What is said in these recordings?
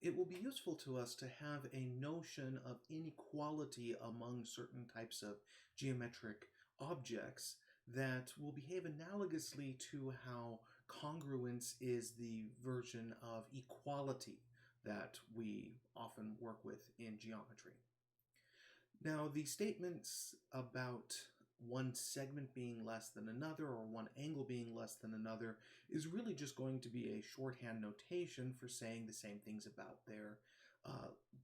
it will be useful to us to have a notion of inequality among certain types of geometric objects that will behave analogously to how congruence is the version of equality that we often work with in geometry. Now, the statements about one segment being less than another or one angle being less than another is really just going to be a shorthand notation for saying the same things about their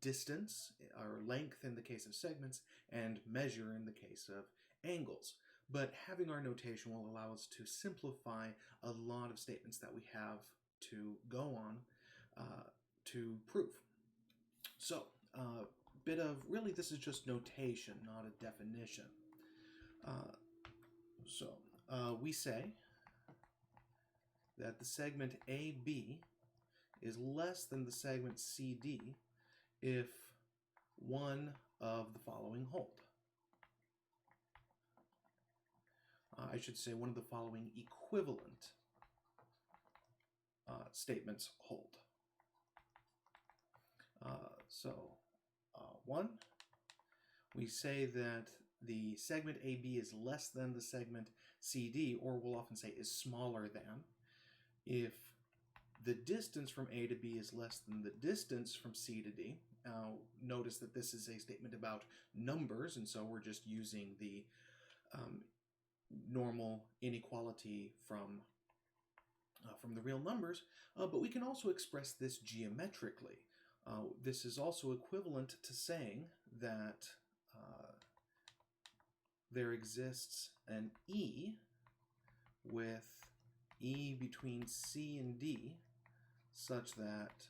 distance or length in the case of segments and measure in the case of angles. But having our notation will allow us to simplify a lot of statements that we have to go on to prove. So, bit of, really this is just notation, not a definition. We say that the segment AB is less than the segment CD if one of the following hold. I should say one of the following equivalent statements hold. One, we say that the segment AB is less than the segment CD, or we'll often say is smaller than, if the distance from A to B is less than the distance from C to D. Now, notice that this is a statement about numbers, and so we're just using the normal inequality from the real numbers, but we can also express this geometrically. This is also equivalent to saying that there exists an E with E between C and D such that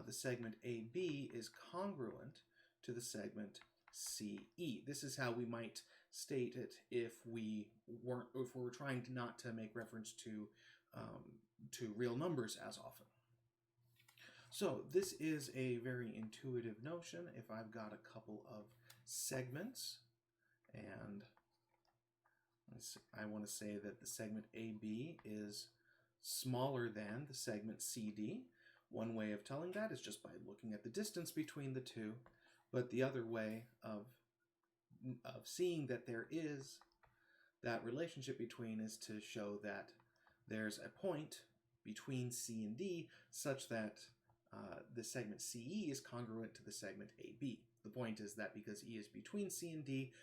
the segment AB is congruent to the segment CE. This is how we might state it if we were trying not to make reference to real numbers as often. So this is a very intuitive notion. If I've got a couple of segments and I want to say that the segment AB is smaller than the segment CD, one way of telling that is just by looking at the distance between the two, but the other way of seeing that there is that relationship between is to show that there's a point between C and D such that the segment CE is congruent to the segment AB. The point is that because E is between C and D,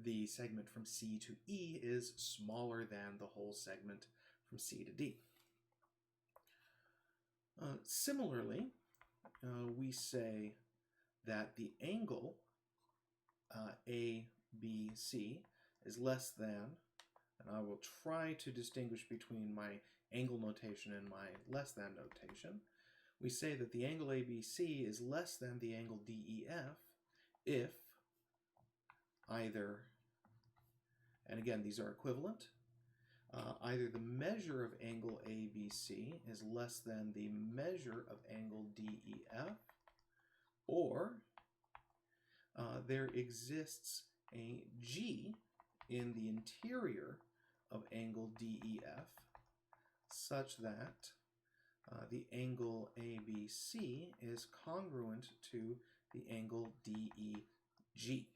the segment from C to E is smaller than the whole segment from C to D. Similarly, we say that the angle ABC is less than, and I will try to distinguish between my angle notation and my less than notation. We say that the angle ABC is less than the angle DEF if either, and again these are equivalent, either the measure of angle ABC is less than the measure of angle DEF, or there exists a G in the interior of angle DEF such that the angle ABC is congruent to the angle DEG.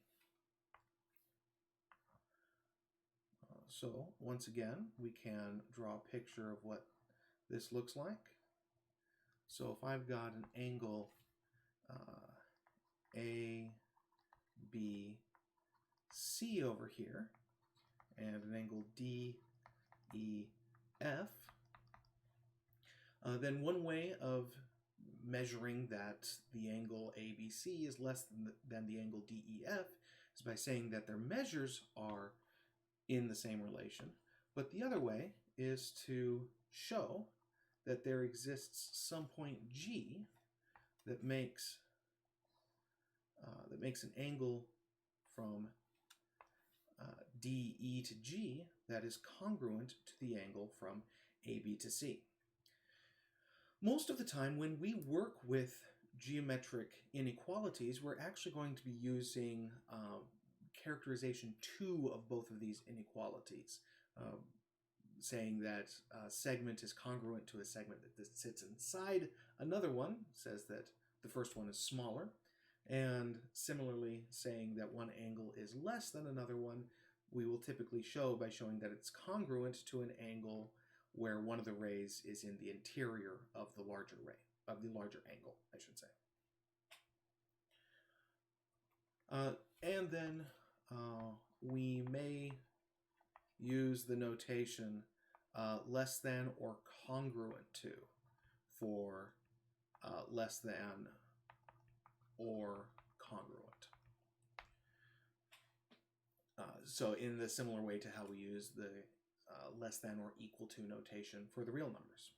So once again, we can draw a picture of what this looks like. So if I've got an angle ABC over here and an angle DEF, then one way of measuring that the angle ABC is less than the angle DEF is by saying that their measures are in the same relation. But the other way is to show that there exists some point G that makes an angle from DE to G that is congruent to the angle from AB to C. Most of the time when we work with geometric inequalities, we're actually going to be using characterization 2 of both of these inequalities. saying that a segment is congruent to a segment that sits inside another one, says that the first one is smaller. And similarly, saying that one angle is less than another one, we will typically show by showing that it's congruent to an angle where one of the rays is in the interior of the larger ray, of the larger angle, I should say. And then we may use the notation less than or congruent to for less than or congruent. So in the similar way to how we use the less than or equal to notation for the real numbers.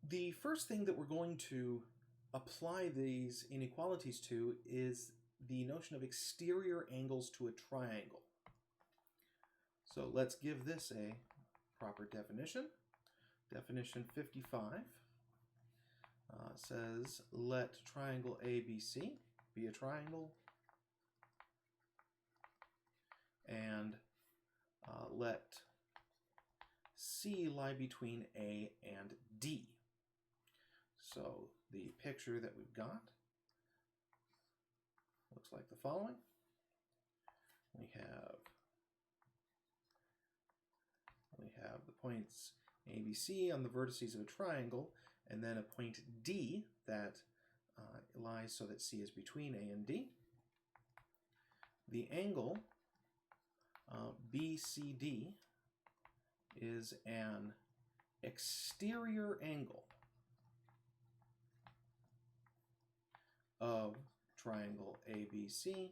The first thing that we're going to apply these inequalities to is the notion of exterior angles to a triangle. So let's give this a proper definition. Definition 55 says, let triangle ABC be a triangle, and let C lie between A and D. So the picture that we've got looks like the following. We have the points A, B, C on the vertices of a triangle, and then a point D that lies so that C is between A and D. The angle BCD is an exterior angle of triangle ABC,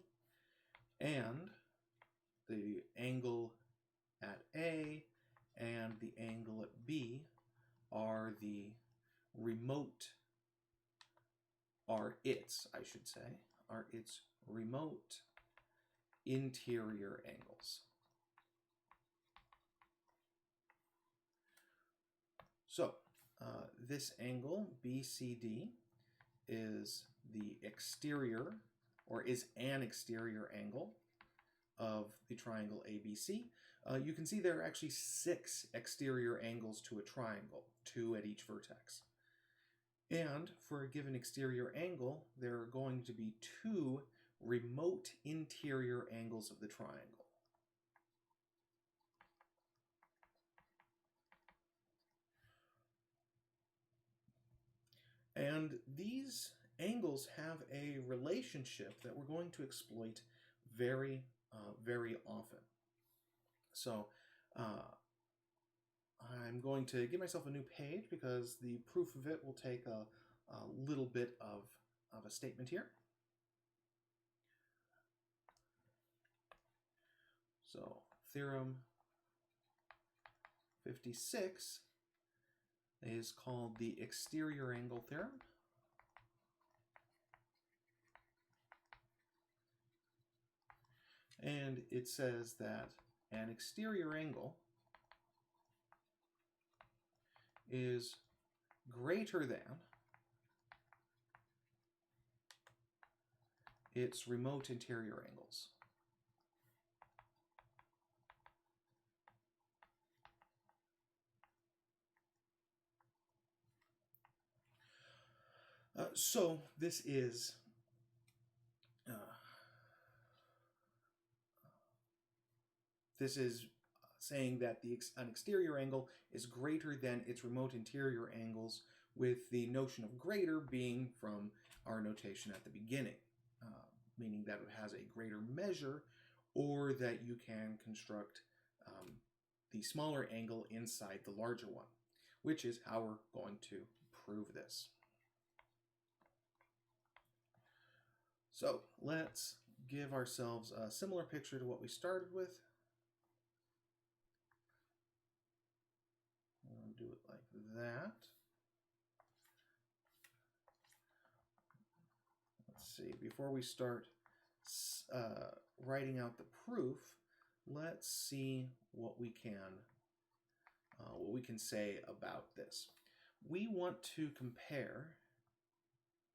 and the angle at A and the angle at B are its remote interior angles. So this angle BCD is the exterior, or is an exterior angle of the triangle ABC. You can see there are actually 6 exterior angles to a triangle, 2 at each vertex. And for a given exterior angle, there are going to be 2 remote interior angles of the triangle. And these angles have a relationship that we're going to exploit very, very often. So I'm going to give myself a new page because the proof of it will take a little bit of a statement here. So Theorem 56 is called the Exterior Angle Theorem. And it says that an exterior angle is greater than its remote interior angles. So this is saying that an exterior angle is greater than its remote interior angles, with the notion of greater being from our notation at the beginning, meaning that it has a greater measure, or that you can construct the smaller angle inside the larger one, which is how we're going to prove this. So let's give ourselves a similar picture to what we started with. I'll do it like that. Let's see, before we start writing out the proof, let's see what we can say about this. We want to compare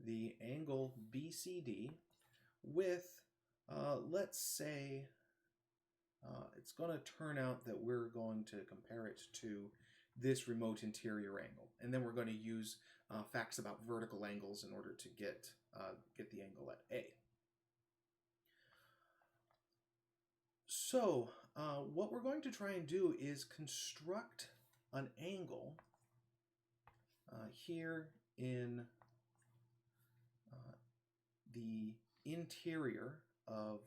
the angle BCD with, let's say, it's going to turn out that we're going to compare it to this remote interior angle. And then we're going to use facts about vertical angles in order to get the angle at A. So what we're going to try and do is construct an angle here in the interior of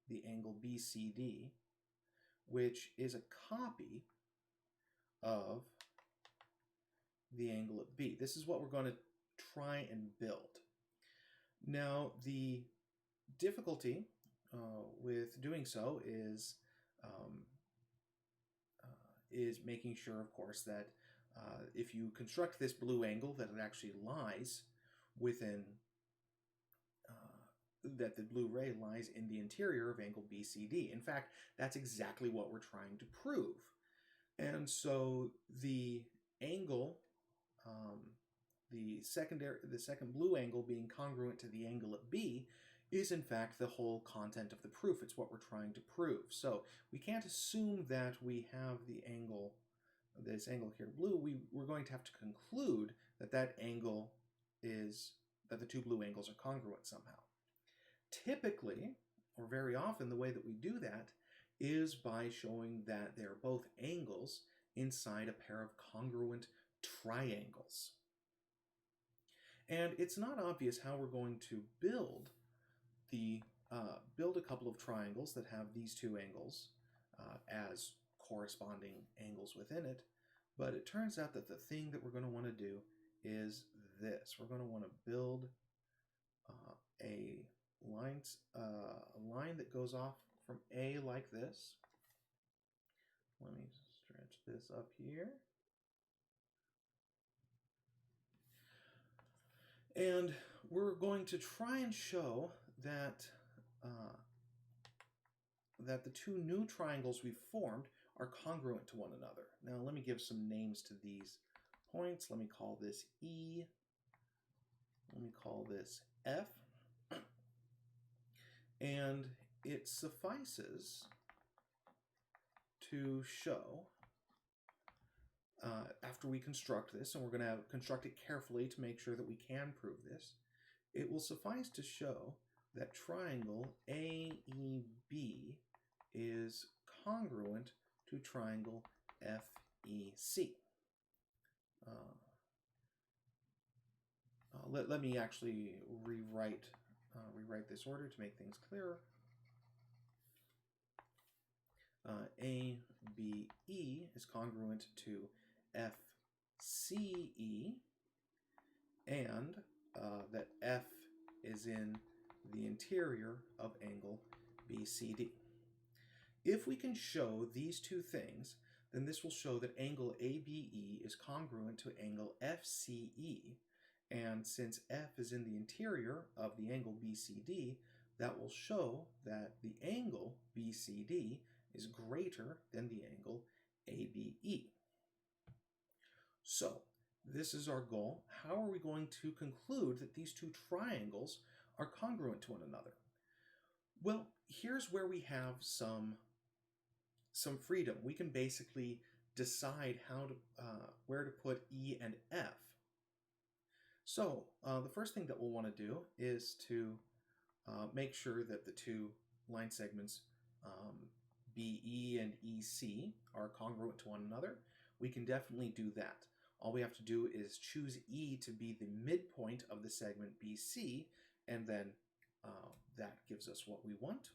the angle BCD, which is a copy of the angle at B. This is what we're going to try and build. Now, the difficulty with doing so is making sure, of course, that if you construct this blue angle, that it actually lies within, that the blue ray lies in the interior of angle BCD. In fact, that's exactly what we're trying to prove. And so the angle, the second blue angle being congruent to the angle at B, is in fact the whole content of the proof. It's what we're trying to prove. So we can't assume that we have the angle, this angle here blue. We're going to have to conclude that that angle is, that the two blue angles are congruent somehow. Typically, or very often, the way that we do that is by showing that they're both angles inside a pair of congruent triangles. And it's not obvious how we're going to build a couple of triangles that have these two angles as corresponding angles within it, but it turns out that the thing that we're going to want to do is this. We're going to want to build a line that goes off from A like this. Let me stretch this up here. And we're going to try and show that that the two new triangles we've formed are congruent to one another. Now let me give some names to these points. Let me call this E. Let me call this F. And it suffices to show, after we construct this, and we're going to construct it carefully to make sure that we can prove this, it will suffice to show that triangle AEB is congruent to triangle FEC. Let me actually rewrite this order to make things clearer. ABE is congruent to FCE, and that F is in the interior of angle BCD. If we can show these two things, then this will show that angle ABE is congruent to angle FCE, and since F is in the interior of the angle BCD, that will show that the angle BCD is greater than the angle ABE. So, this is our goal. How are we going to conclude that these two triangles are congruent to one another? Well, here's where we have some freedom. We can basically decide how to where to put E and F. So the first thing that we'll want to do is to make sure that the two line segments BE and EC are congruent to one another. We can definitely do that. All we have to do is choose E to be the midpoint of the segment BC, and then that gives us what we want.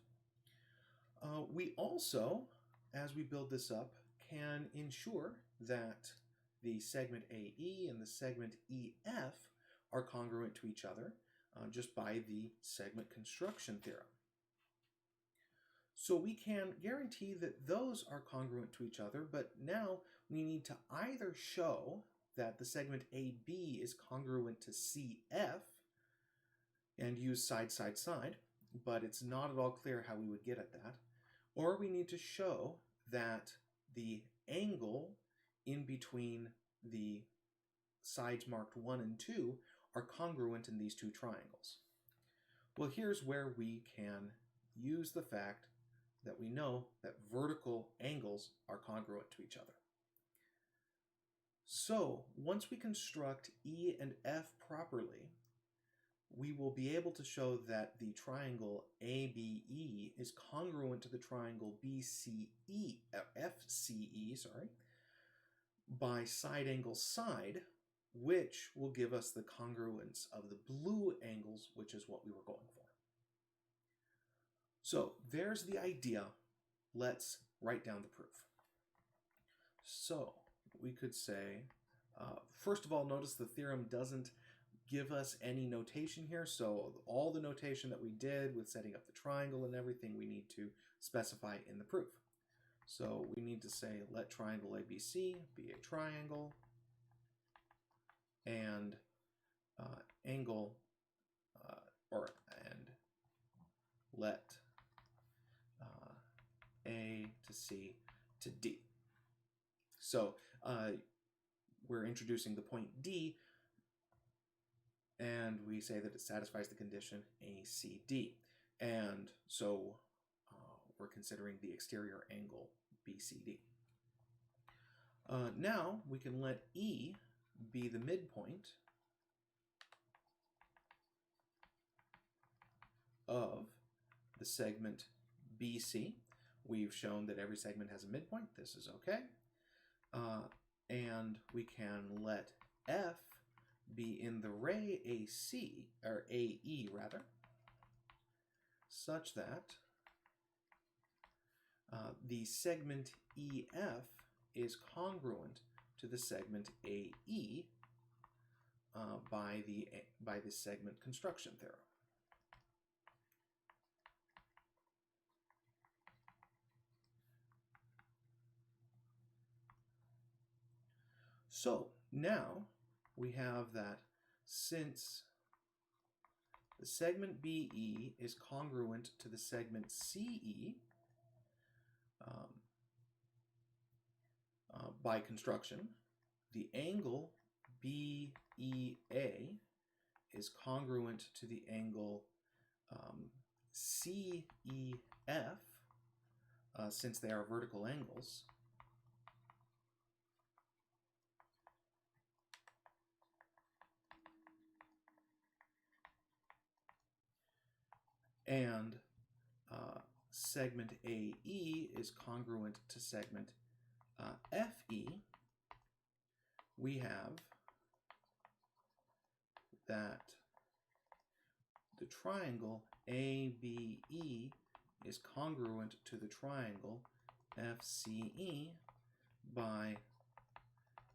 We also, as we build this up, can ensure that the segment AE and the segment EF are congruent to each other just by the segment construction theorem. So we can guarantee that those are congruent to each other, but now we need to either show that the segment AB is congruent to CF and use side, side, side, but it's not at all clear how we would get at that, or we need to show that the angle in between the sides marked 1 and 2 are congruent in these two triangles. Well, here's where we can use the fact that we know that vertical angles are congruent to each other. So once we construct E and F properly, we will be able to show that the triangle ABE is congruent to the triangle FCE, by side angle side, which will give us the congruence of the blue angles, which is what we were going for. So there's the idea. Let's write down the proof. So we could say, first of all, notice the theorem doesn't give us any notation here, so all the notation that we did with setting up the triangle and everything we need to specify in the proof. So we need to say let triangle ABC be a triangle and angle and let A to C to D. So we're introducing the point D, and we say that it satisfies the condition ACD. And so we're considering the exterior angle BCD. Now we can let E be the midpoint of the segment BC. We've shown that every segment has a midpoint. This is okay. And we can let F be in the ray AC, or AE rather, such that the segment EF is congruent to the segment AE by the segment construction theorem. So now we have that since the segment BE is congruent to the segment CE by construction, the angle BEA is congruent to the angle CEF since they are vertical angles. And segment AE is congruent to segment FE. We have that the triangle ABE is congruent to the triangle FCE by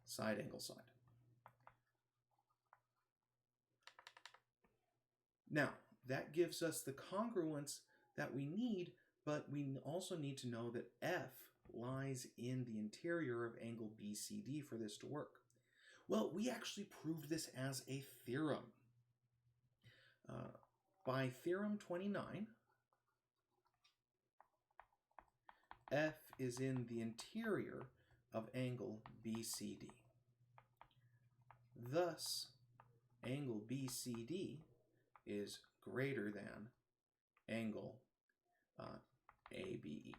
side angle side. Now, that gives us the congruence that we need, but we also need to know that F lies in the interior of angle BCD for this to work. Well, we actually proved this as a theorem. By Theorem 29, F is in the interior of angle BCD. Thus, angle BCD is greater than angle ABE.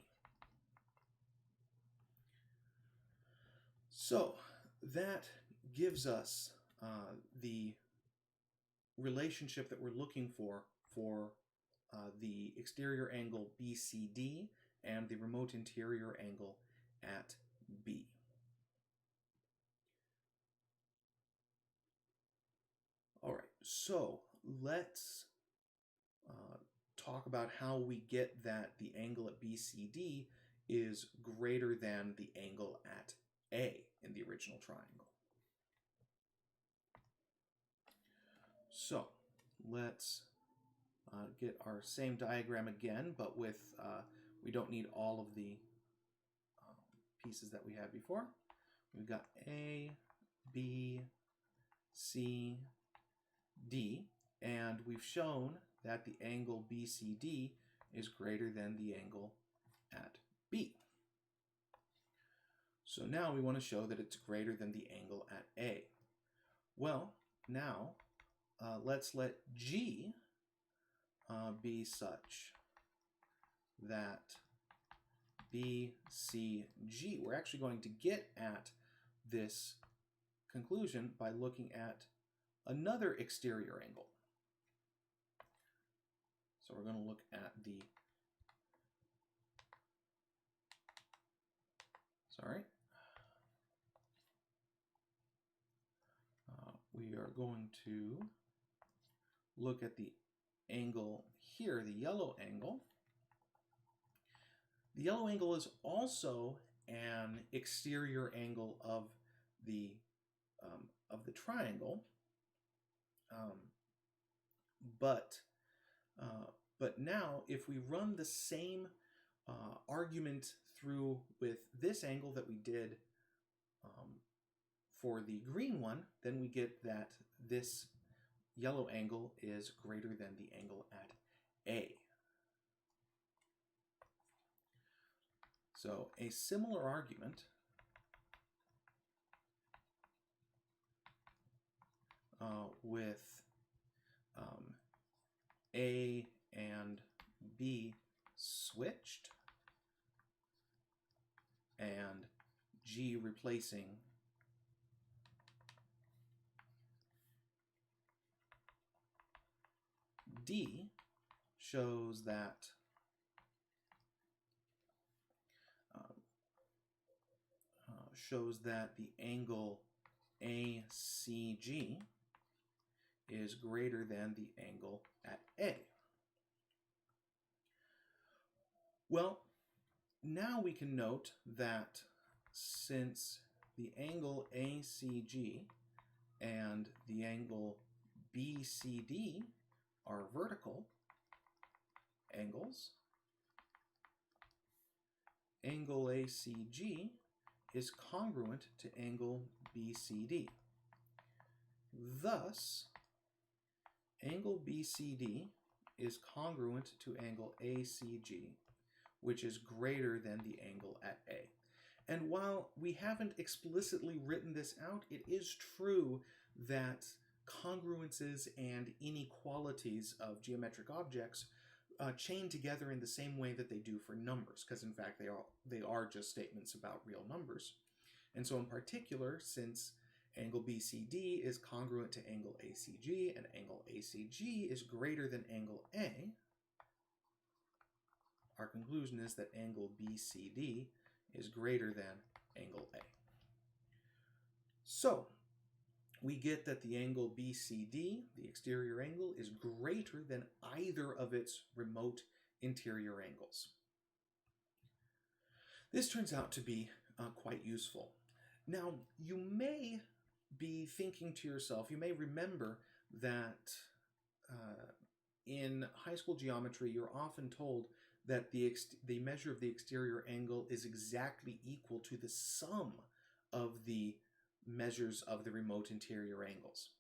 So that gives us the relationship that we're looking for the exterior angle BCD and the remote interior angle at B. All right, so let's talk about how we get that the angle at BCD is greater than the angle at A in the original triangle. So let's get our same diagram again, but with we don't need all of the pieces that we had before. We've got A, B, C, D, and we've shown that the angle BCD is greater than the angle at B. So now we want to show that it's greater than the angle at A. Well, now let's let G be such that BCG. We're actually going to get at this conclusion by looking at another exterior angle. So we're going to look at the, we are going to look at the angle here, the yellow angle. The yellow angle is also an exterior angle of the triangle, but now if we run the same argument through with this angle that we did for the green one, then we get that this yellow angle is greater than the angle at A. So a similar argument with A and B switched and G replacing D shows that the angle ACG is greater than the angle at A. Well, now we can note that since the angle ACG and the angle BCD are vertical angles, angle ACG is congruent to angle BCD. Thus, angle BCD is congruent to angle ACG, which is greater than the angle at A. And while we haven't explicitly written this out, it is true that congruences and inequalities of geometric objects chain together in the same way that they do for numbers, because in fact they are just statements about real numbers. And so in particular, since angle BCD is congruent to angle ACG and angle ACG is greater than angle A, our conclusion is that angle BCD is greater than angle A. So we get that the angle BCD, the exterior angle, is greater than either of its remote interior angles. This turns out to be quite useful. Now, you may be thinking to yourself, you may remember that in high school geometry, you're often told that the measure of the exterior angle is exactly equal to the sum of the measures of the remote interior angles.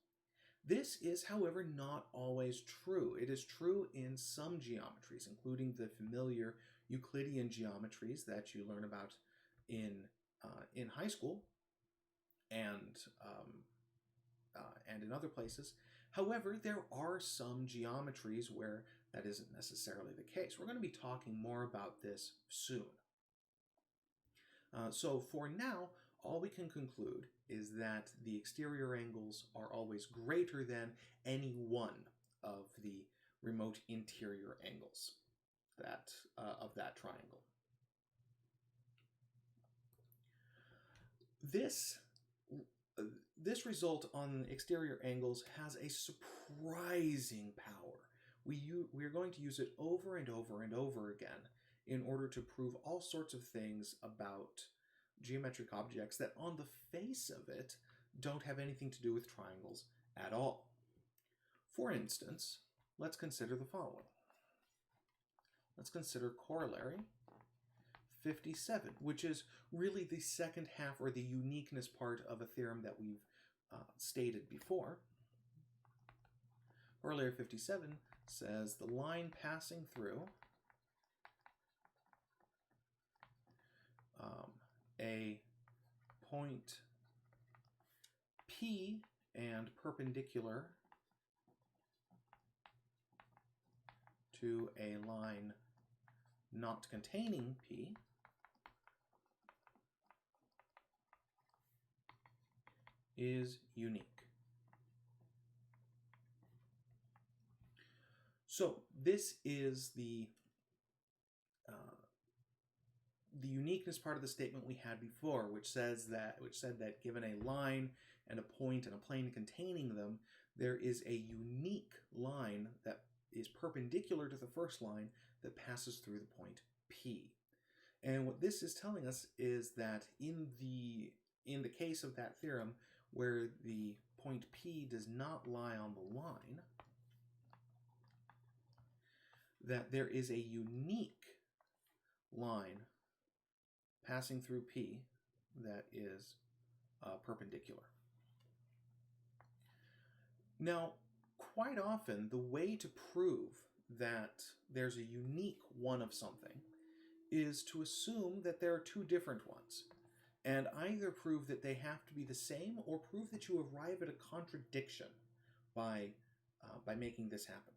This is, however, not always true. It is true in some geometries, including the familiar Euclidean geometries that you learn about in high school and in other places. However, there are some geometries where that isn't necessarily the case. We're going to be talking more about this soon. So for now, all we can conclude is that the exterior angles are always greater than any one of the remote interior angles of that triangle. This result on exterior angles has a surprising power. We are going to use it over and over and over again in order to prove all sorts of things about geometric objects that on the face of it don't have anything to do with triangles at all. For instance, let's consider the following. Let's consider corollary 57, which is really the second half or the uniqueness part of a theorem that we've stated before. Corollary 57 says the line passing through a point P and perpendicular to a line not containing P is unique. So this is the uniqueness part of the statement we had before, which said that given a line and a point and a plane containing them, there is a unique line that is perpendicular to the first line that passes through the point P. And what this is telling us is that in the case of that theorem where the point P does not lie on the line, that there is a unique line passing through P that is perpendicular. Now, quite often, the way to prove that there's a unique one of something is to assume that there are two different ones, and either prove that they have to be the same or prove that you arrive at a contradiction by making this happen.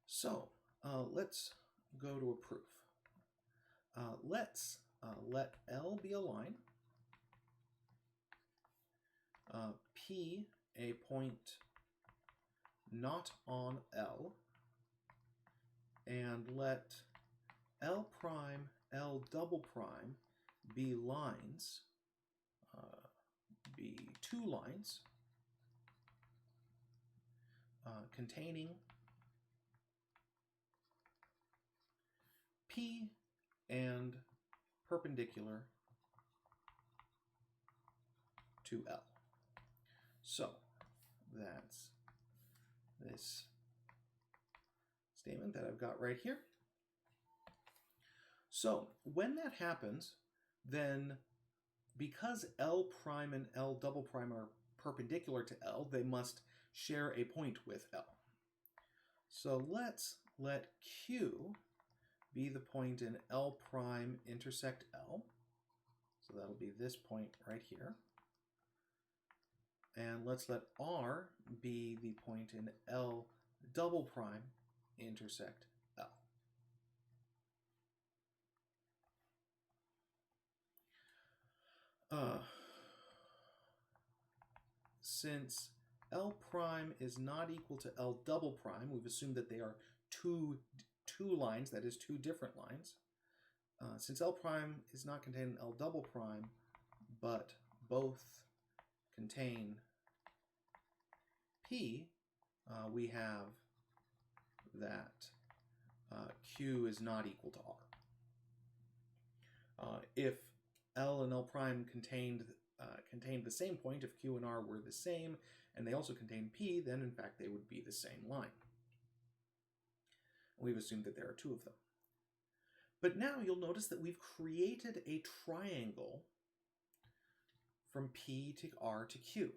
So let's go to a proof. Let's let L be a line, P a point not on L, and let L prime, L double prime be lines, be two lines containing P and perpendicular to L. So that's this statement that I've got right here. So when that happens, then because L prime and L double prime are perpendicular to L, they must share a point with L. So let's let Q be the point in L prime intersect L. So that'll be this point right here. And let's let R be the point in L double prime intersect L. Since L prime is not equal to L double prime, we've assumed that they are two lines, that is two different lines. Since L prime is not contained in L double prime, but both contain P, we have that Q is not equal to R. If L and L prime contained the same point, if Q and R were the same, and they also contain P, then in fact they would be the same line. We've assumed that there are two of them. But now you'll notice that we've created a triangle from P to R to Q.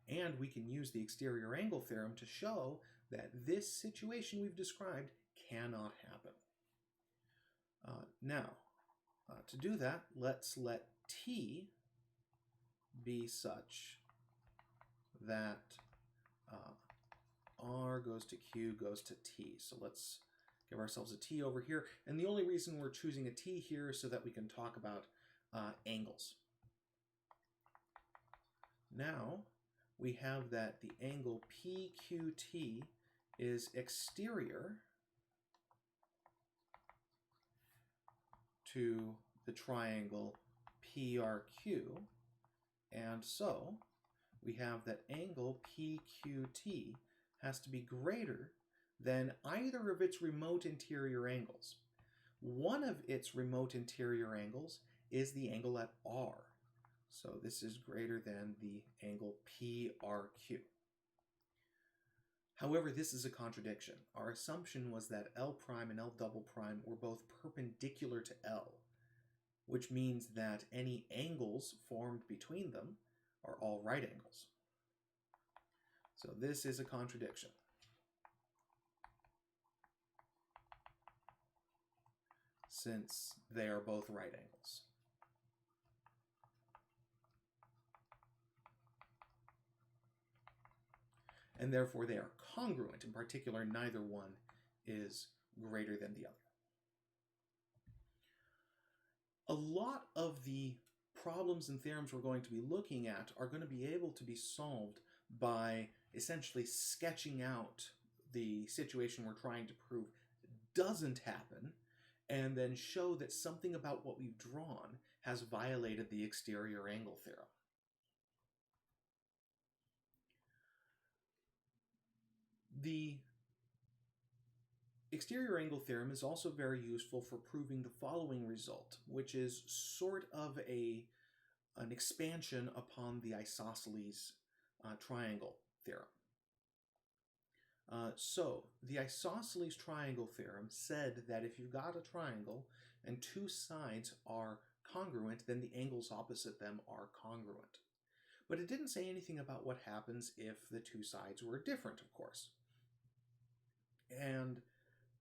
And we can use the exterior angle theorem to show that this situation we've described cannot happen. Now, to do that, let's let T be such that R goes to Q goes to T. So let's give ourselves a T over here. And the only reason we're choosing a T here is so that we can talk about angles. Now we have that the angle PQT is exterior to the triangle PRQ, and so we have that angle PQT has to be greater than either of its remote interior angles. One of its remote interior angles is the angle at R. So this is greater than the angle PRQ. However, this is a contradiction. Our assumption was that L prime and L double prime were both perpendicular to L, which means that any angles formed between them are all right angles. So this is a contradiction. Since they are both right angles. And therefore they are congruent. In particular, neither one is greater than the other. A lot of the problems and theorems we're going to be looking at are going to be able to be solved by essentially sketching out the situation we're trying to prove doesn't happen, and then show that something about what we've drawn has violated the exterior angle theorem. The exterior angle theorem is also very useful for proving the following result, which is sort of an expansion upon the isosceles triangle theorem. So the isosceles triangle theorem said that if you've got a triangle and two sides are congruent, then the angles opposite them are congruent. But it didn't say anything about what happens if the two sides were different, of course. And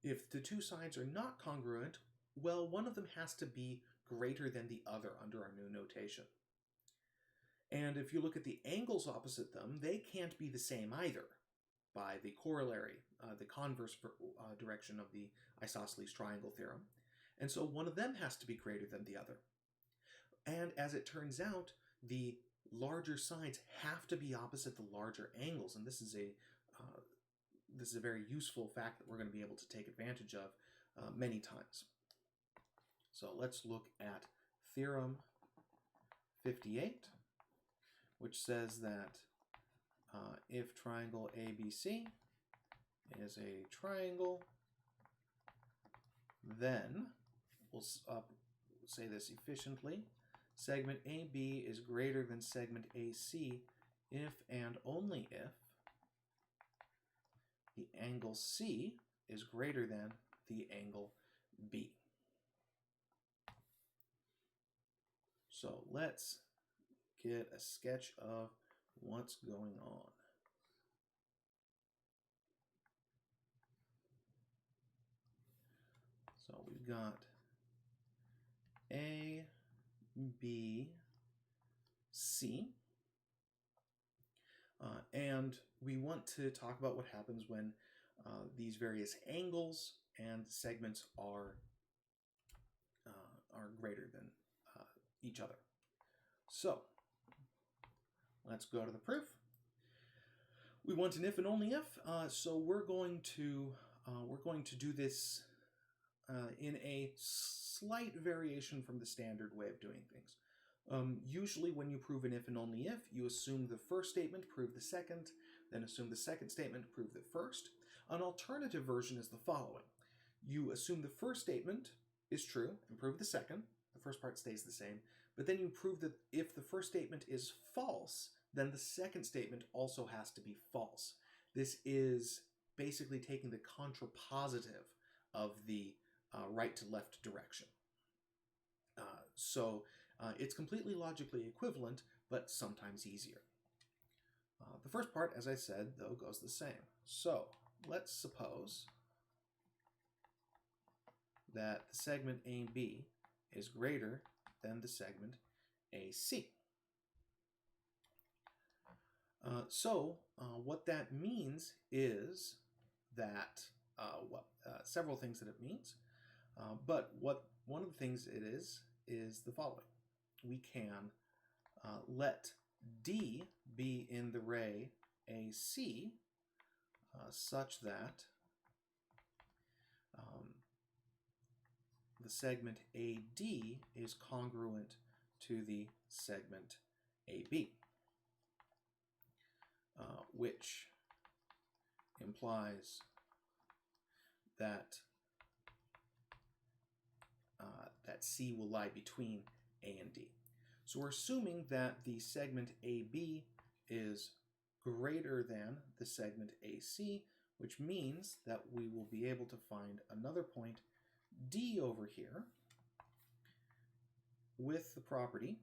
if the two sides are not congruent, well, one of them has to be greater than the other under our new notation. And if you look at the angles opposite them, they can't be the same either by the corollary, the converse direction of the isosceles triangle theorem. And so one of them has to be greater than the other. And as it turns out, the larger sides have to be opposite the larger angles, and this is a very useful fact that we're going to be able to take advantage of many times. So let's look at Theorem 58, which says that if triangle ABC is a triangle, then, we'll say this efficiently, segment AB is greater than segment AC if and only if the angle C is greater than the angle B. So let's get a sketch of what's going on. So we've got A, B, C, and we want to talk about what happens when these various angles and segments are greater than each other. So let's go to the proof. We want an if and only if, so we're going to do this in a slight variation from the standard way of doing things. Usually when you prove an if and only if, you assume the first statement, prove the second, then assume the second statement, prove the first. An alternative version is the following. You assume the first statement is true and prove the second. The first part stays the same. But then you prove that if the first statement is false, then the second statement also has to be false. This is basically taking the contrapositive of the right to left direction. So it's completely logically equivalent, but sometimes easier. The first part, as I said, though, goes the same. So let's suppose that the segment AB is greater than the segment AC. What that means is that, several things that it means, but one of the things it is the following. We can let D be in the ray AC such that the segment AD is congruent to the segment AB, which implies that that C will lie between A and D. So we're assuming that the segment AB is greater than the segment AC, which means that we will be able to find another point D over here with the property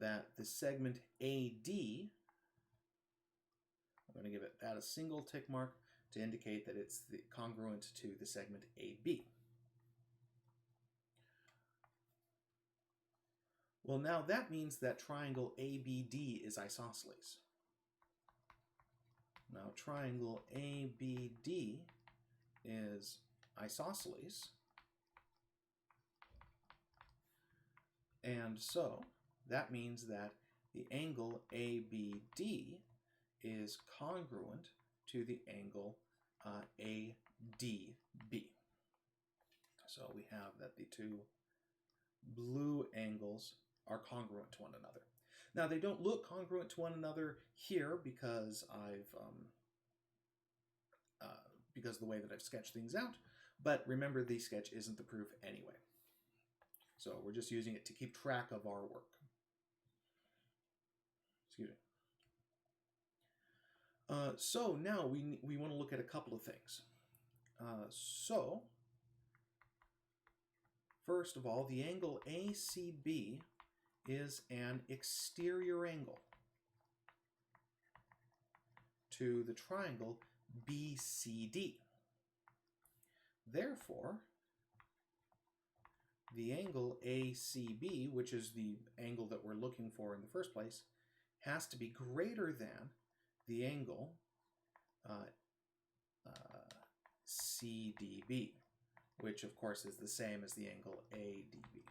that the segment AD, I'm going to give that a single tick mark to indicate that it's congruent to the segment AB. Well, now that means that triangle ABD is isosceles. Now triangle ABD is isosceles. And so that means that the angle ABD is congruent to the angle ADB. So we have that the two blue angles are congruent to one another. Now they don't look congruent to one another here because because of the way that I've sketched things out, but remember the sketch isn't the proof anyway. So we're just using it to keep track of our work. Excuse me. So now we want to look at a couple of things. So first of all, the angle ACB is an exterior angle to the triangle BCD. Therefore, the angle ACB, which is the angle that we're looking for in the first place, has to be greater than the angle CDB, which of course is the same as the angle ADB,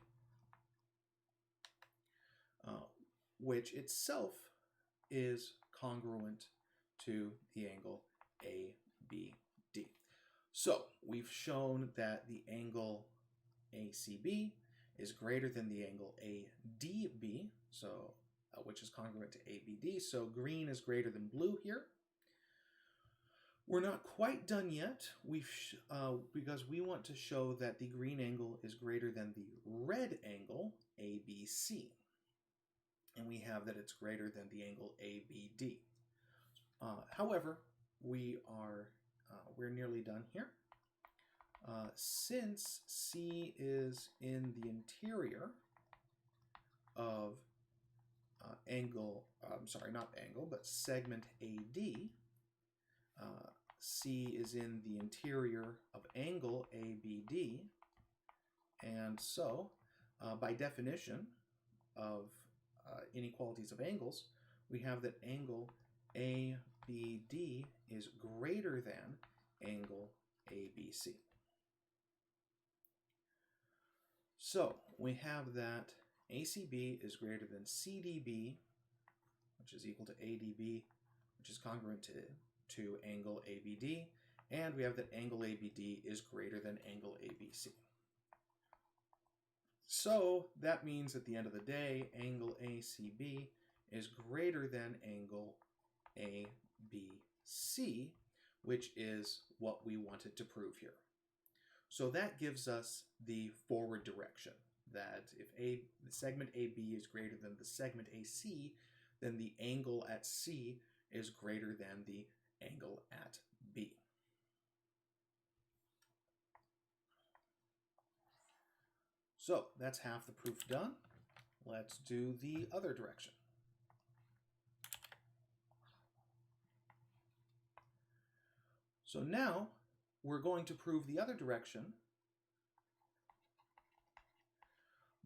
which itself is congruent to the angle ABD. So we've shown that the angle ACB is greater than the angle ADB, so which is congruent to ABD. So green is greater than blue here. We're not quite done yet. Because we want to show that the green angle is greater than the red angle ABC, and we have that it's greater than the angle ABD. However, we're nearly done here. Since C is in the interior of segment AD, C is in the interior of angle ABD, and so by definition of inequalities of angles, we have that angle ABD is greater than angle ABC. So we have that ACB is greater than CDB, which is equal to ADB, which is congruent to angle ABD, and we have that angle ABD is greater than angle ABC. So that means at the end of the day, angle ACB is greater than angle ABC, which is what we wanted to prove here. So that gives us the forward direction, that if the segment AB is greater than the segment AC, then the angle at C is greater than the angle at B. So that's half the proof done. Let's do the other direction. So now we're going to prove the other direction,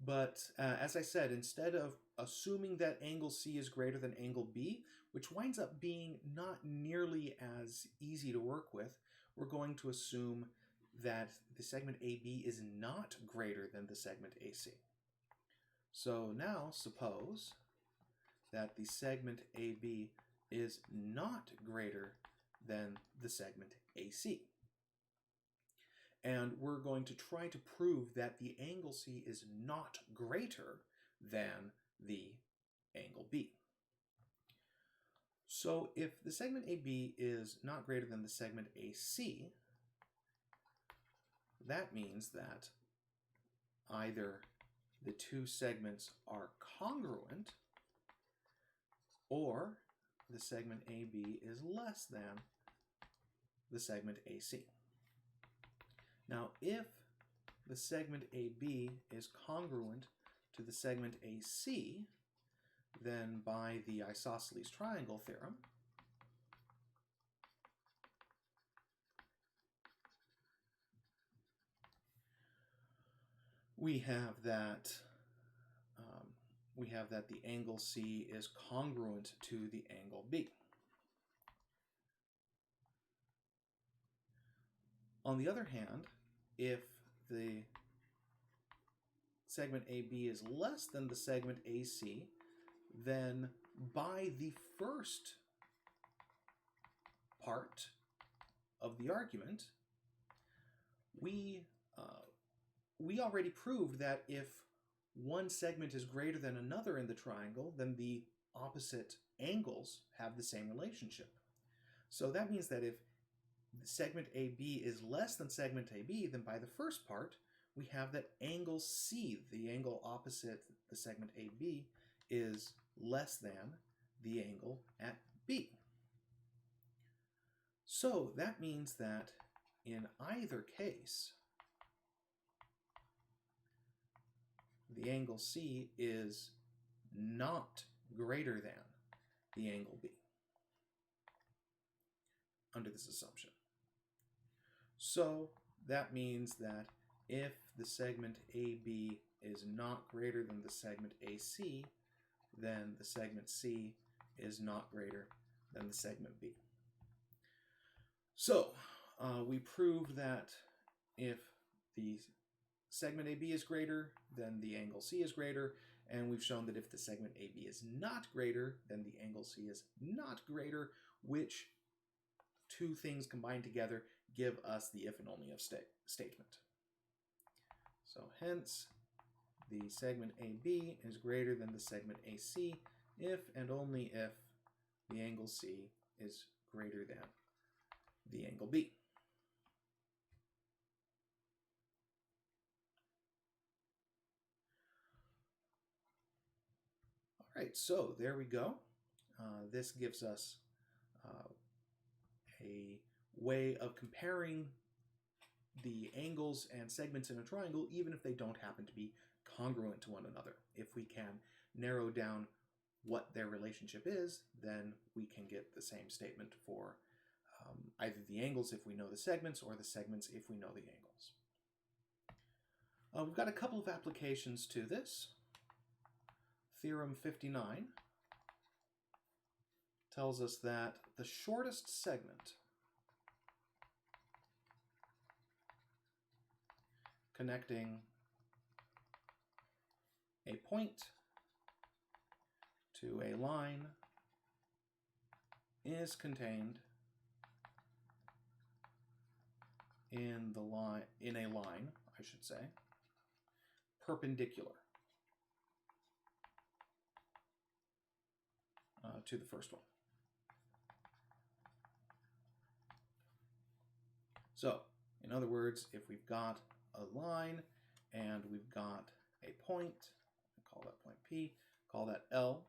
but as I said, instead of assuming that angle C is greater than angle B, which winds up being not nearly as easy to work with, we're going to assume that the segment AB is not greater than the segment AC. So now suppose that the segment AB is not greater than the segment AC. And we're going to try to prove that the angle C is not greater than the angle B. So if the segment AB is not greater than the segment AC, that means that either the two segments are congruent or the segment AB is less than the segment AC. Now, if the segment AB is congruent to the segment AC, then by the isosceles triangle theorem, we have that the angle C is congruent to the angle B. On the other hand, if the segment AB is less than the segment AC, then by the first part of the argument, we already proved that if one segment is greater than another in the triangle, then the opposite angles have the same relationship. So that means that if segment AB is less than segment AB, then by the first part, we have that angle C, the angle opposite the segment AB, is less than the angle at B. So that means that in either case, the angle C is not greater than the angle B under this assumption. So that means that if the segment AB is not greater than the segment AC, then the segment C is not greater than the segment B. So we proved that if the segment AB is greater, then the angle C is greater, and we've shown that if the segment AB is not greater, then the angle C is not greater, which two things combined together give us the if and only if statement. So hence, the segment AB is greater than the segment AC if and only if the angle C is greater than the angle B. All right, so there we go. This gives us a way of comparing the angles and segments in a triangle, even if they don't happen to be congruent to one another. If we can narrow down what their relationship is, then we can get the same statement for either the angles if we know the segments, or the segments if we know the angles. We've got a couple of applications to this. Theorem 59 tells us that the shortest segment connecting a point to a line is contained in a line, I should say, perpendicular to the first one. So, in other words, if we've got a line and we've got a point, call that point P, call that L,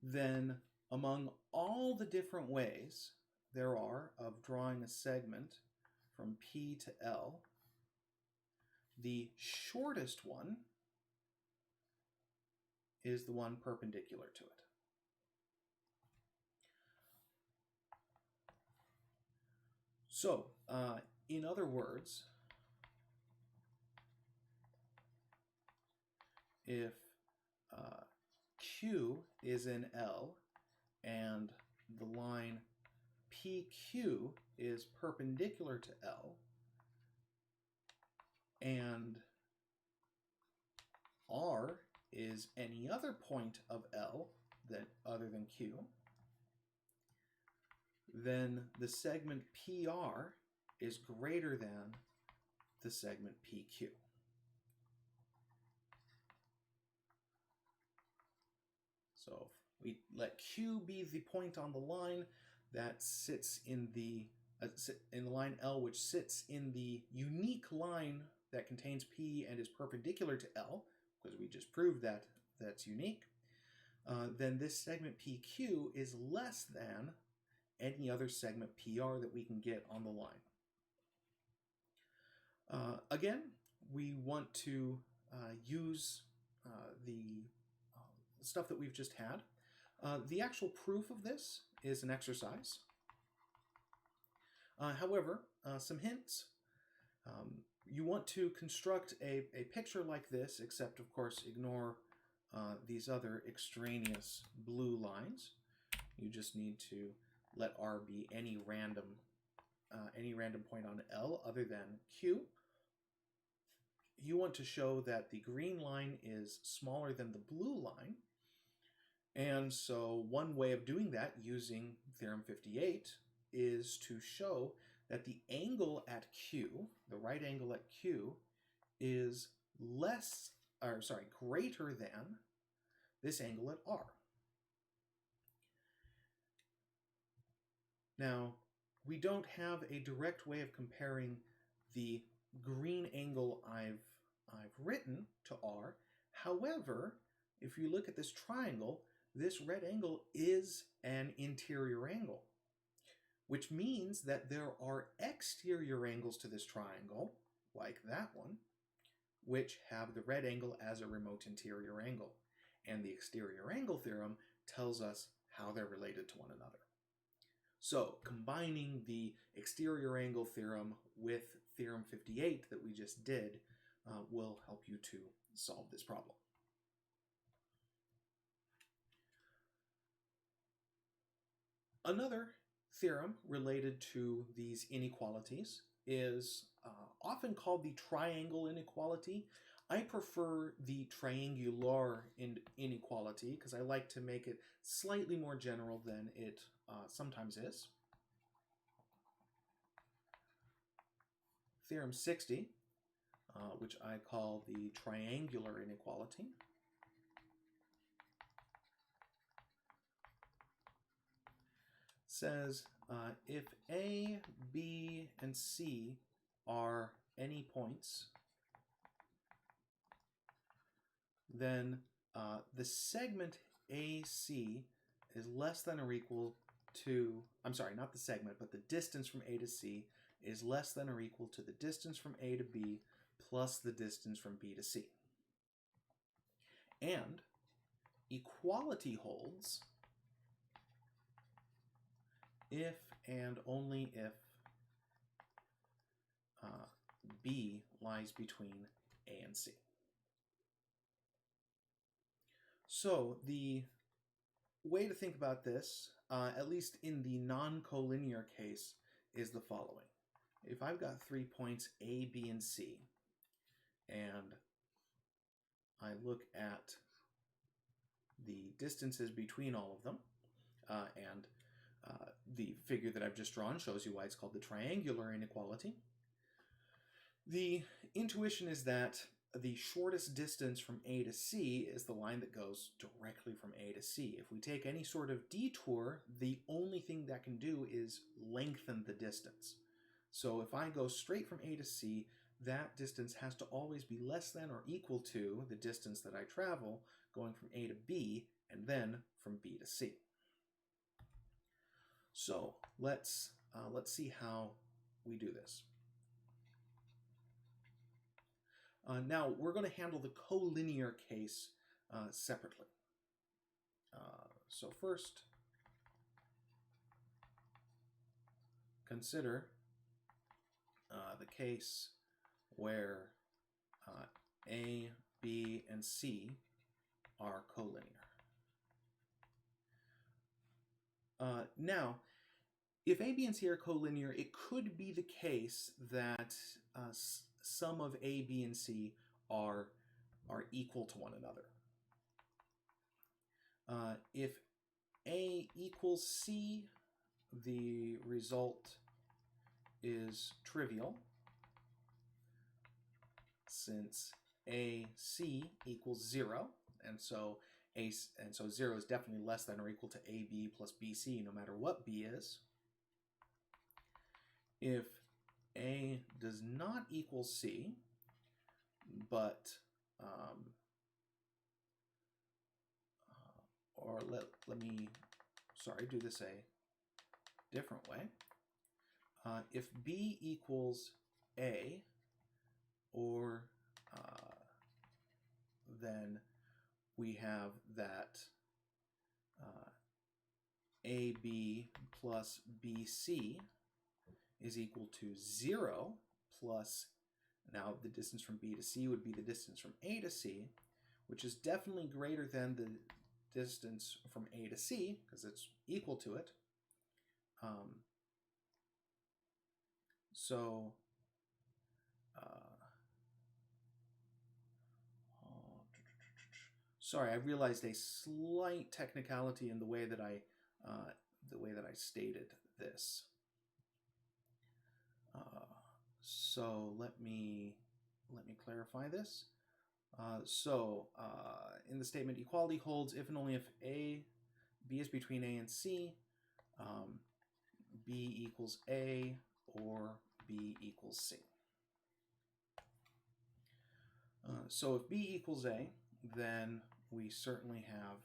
then among all the different ways there are of drawing a segment from P to L, the shortest one is the one perpendicular to it. So, in other words, if Q is in L and the line PQ is perpendicular to L, and R is any other point of L other than Q, then the segment PR is greater than the segment PQ. So if we let Q be the point on the line that sits in the line L, which sits in the unique line that contains P and is perpendicular to L, because we just proved that that's unique, then this segment PQ is less than any other segment PR that we can get on the line. Again, we want to use the stuff that we've just had. The actual proof of this is an exercise. However, some hints. You want to construct a picture like this, except of course ignore these other extraneous blue lines. You just need to let R be any random point on L other than Q. you want to show that the green line is smaller than the blue line. And so one way of doing that using Theorem 58 is to show that the angle at Q, the right angle at Q, is greater than this angle at R. Now, we don't have a direct way of comparing the green angle I've written to R. However, if you look at this triangle, this red angle is an interior angle, which means that there are exterior angles to this triangle, like that one, which have the red angle as a remote interior angle. And the Exterior Angle Theorem tells us how they're related to one another. So combining the Exterior Angle Theorem with Theorem 58 that we just did will help you to solve this problem. Another theorem related to these inequalities is often called the Triangle Inequality. I prefer the Triangular Inequality because I like to make it slightly more general than it sometimes is. Theorem 60, which I call the Triangular Inequality, says if A, B, and C are any points, then the segment AC is less than or equal to, I'm sorry, not the segment, but the distance from A to C is less than or equal to the distance from A to B plus the distance from B to C. And equality holds if and only if B lies between A and C. So the way to think about this, at least in the non-collinear case, is the following. If I've got 3 points A, B, and C, and I look at the distances between all of them, and the figure that I've just drawn shows you why it's called the Triangular Inequality. The intuition is that the shortest distance from A to C is the line that goes directly from A to C. If we take any sort of detour, the only thing that can do is lengthen the distance. So if I go straight from A to C, that distance has to always be less than or equal to the distance that I travel going from A to B and then from B to C. So let's see how we do this. Now we're going to handle the collinear case separately. So first, consider the case where A, B, and C are collinear. Now, if A, B, and C are collinear, it could be the case that some of A, B, and C are equal to one another. If A equals C, the result is trivial, since AC equals 0, and so 0 is definitely less than or equal to AB plus BC no matter what B is. If A does not equal C, but do this a different way. If B equals A, or then we have that AB plus BC is equal to 0 plus, now the distance from B to C would be the distance from A to C, which is definitely greater than the distance from A to C, because it's equal to it. So sorry, I realized a slight technicality in the way that I stated this. So let me clarify this. In the statement, equality holds if and only if B is between A and C, B equals A, or B equals C. So if B equals A, then we certainly have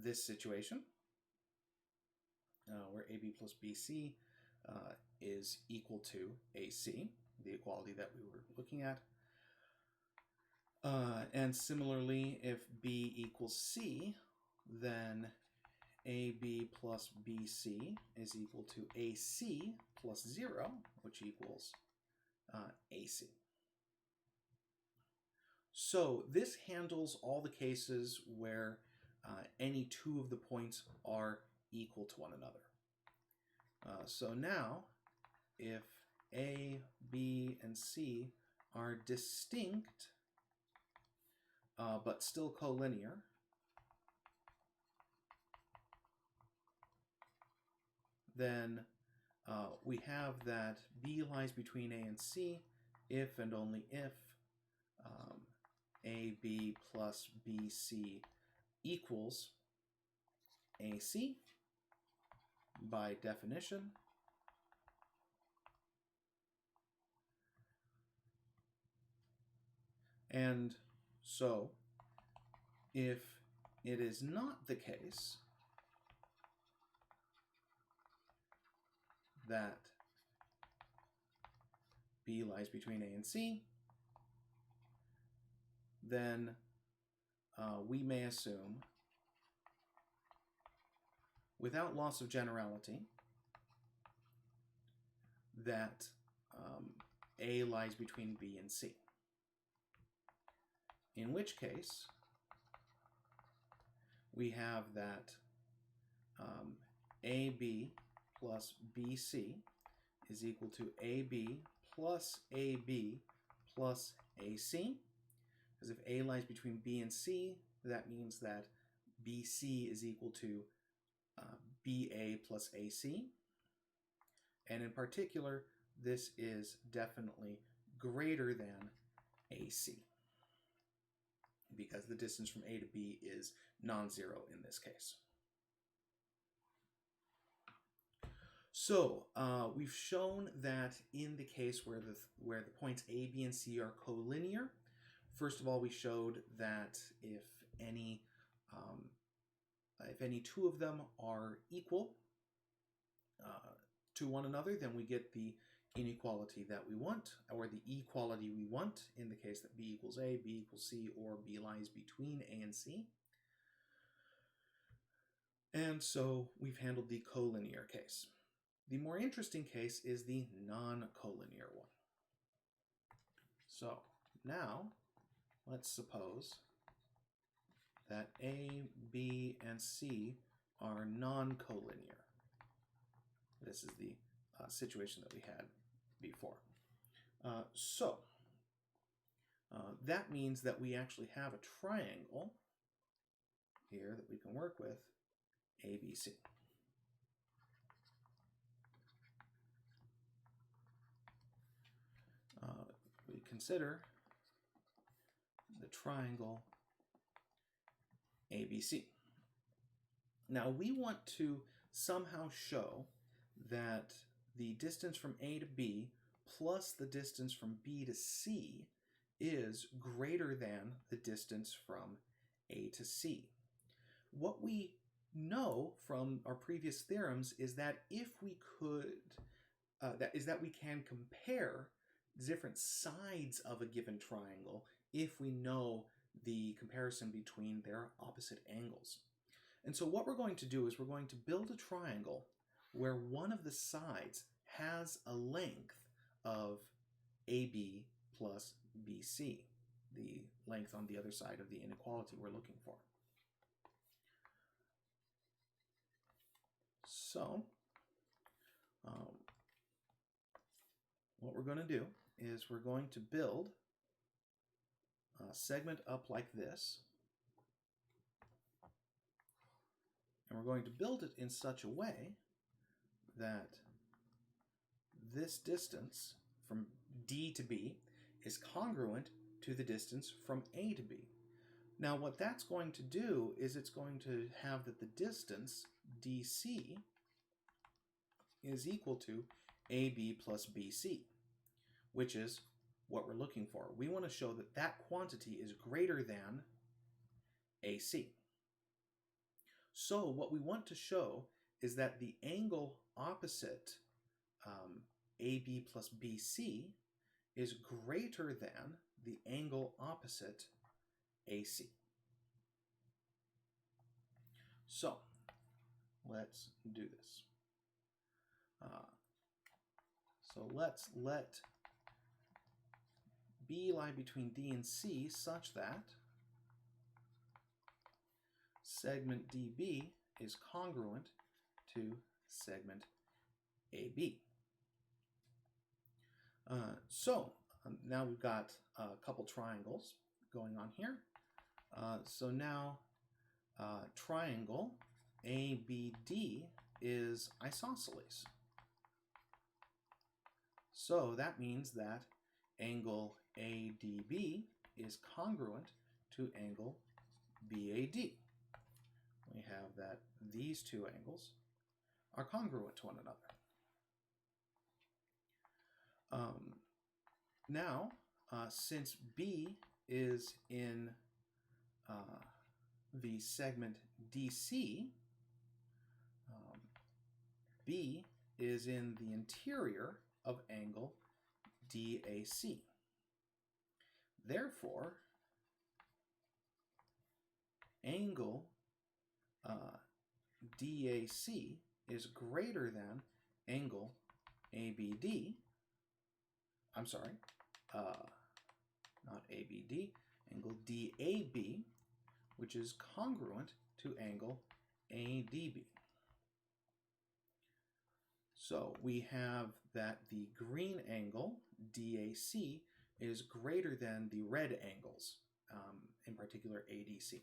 this situation where AB plus BC is equal to AC, the equality that we were looking at. And similarly, if B equals C, then AB plus BC is equal to AC plus 0, which equals AC. So this handles all the cases where any two of the points are equal to one another. So now, if A, B, and C are distinct but still collinear, then we have that B lies between A and C if and only if AB plus BC equals AC by definition. And so, if it is not the case that B lies between A and C, then we may assume, without loss of generality, that A lies between B and C. In which case, we have that AB plus BC is equal to AB plus AB plus AC. Because if A lies between B and C, that means that BC is equal to BA plus AC. And in particular, this is definitely greater than AC, because the distance from A to B is non-zero in this case. So we've shown that in the case where the points A, B, and C are collinear, first of all, we showed that if any two of them are equal to one another, then we get the inequality that we want, or the equality we want, in the case that B equals A, B equals C, or B lies between A and C. And so we've handled the collinear case. The more interesting case is the non-collinear one. So now let's suppose that A, B, and C are non-collinear. This is the situation that we had before. That means that we actually have a triangle here that we can work with, ABC. We consider the triangle ABC. Now we want to somehow show that the distance from A to B plus the distance from B to C is greater than the distance from A to C. What we know from our previous theorems is that if we could, that we can compare different sides of a given triangle if we know the comparison between their opposite angles. And so what we're going to do is we're going to build a triangle where one of the sides has a length of AB plus BC, the length on the other side of the inequality we're looking for. So what we're going to do is we're going to build segment up like this. And we're going to build it in such a way that this distance from D to B is congruent to the distance from A to B. Now what that's going to do is it's going to have that the distance DC is equal to AB plus BC, which is what we're looking for. We want to show that that quantity is greater than AC. So what we want to show is that the angle opposite AB plus BC is greater than the angle opposite AC. So let's do this. So let's let B lie between D and C such that segment DB is congruent to segment AB. Now we've got a couple triangles going on here. So now triangle ABD is isosceles. So that means that angle ADB is congruent to angle BAD. We have that these two angles are congruent to one another. Now, since B is in the segment DC, B is in the interior of angle DAC. Therefore, angle DAC is greater than angle ABD. I'm sorry, not ABD, angle DAB, which is congruent to angle ADB. So we have that the green angle, DAC, is greater than the red angles, in particular ADC.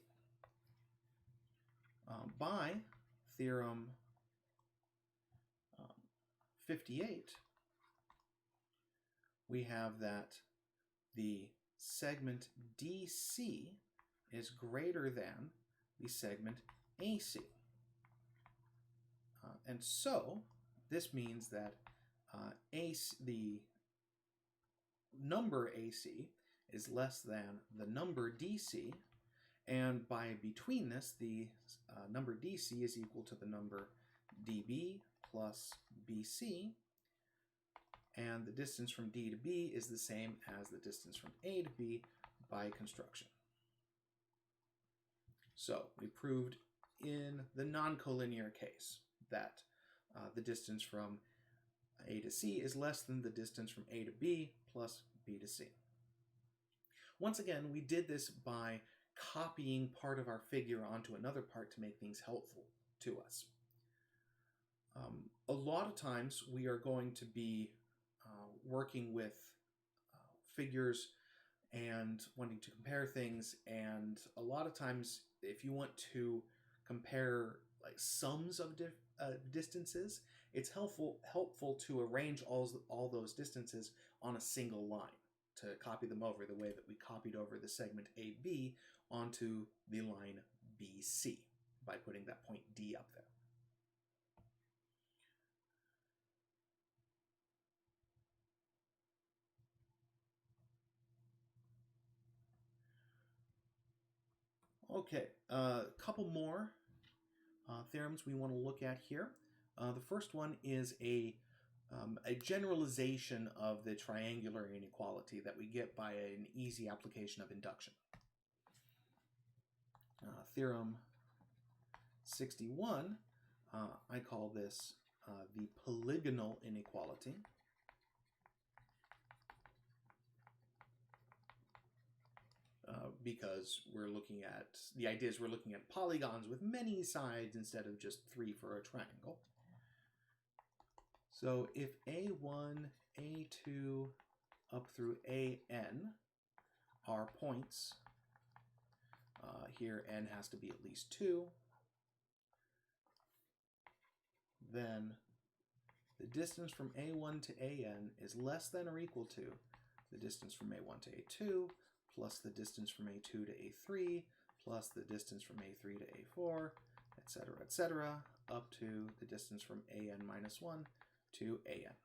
By Theorem 58, we have that the segment DC is greater than the segment AC. And so this means that the number AC is less than the number DC, and by between this, the number DC is equal to the number DB plus BC, and the distance from D to B is the same as the distance from A to B by construction. So we proved in the non-collinear case that the distance from A to C is less than the distance from A to B plus B to C. Once again, we did this by copying part of our figure onto another part to make things helpful to us. A lot of times we are going to be working with figures and wanting to compare things, and a lot of times if you want to compare like sums of distances, it's helpful to arrange all those distances on a single line, to copy them over the way that we copied over the segment AB onto the line BC by putting that point D up there. Okay, a couple more theorems we want to look at here. The first one is a generalization of the triangular inequality that we get by an easy application of induction. Theorem 61, I call this the Polygonal Inequality. Because the idea is we're looking at polygons with many sides instead of just 3 for a triangle. So if A1, A2, up through AN our points. Here n has to be at least 2. Then the distance from A1 to AN is less than or equal to the distance from A1 to A2 plus the distance from A2 to A3 plus the distance from A3 to A4, etc., up to the distance from AN minus 1 to AN.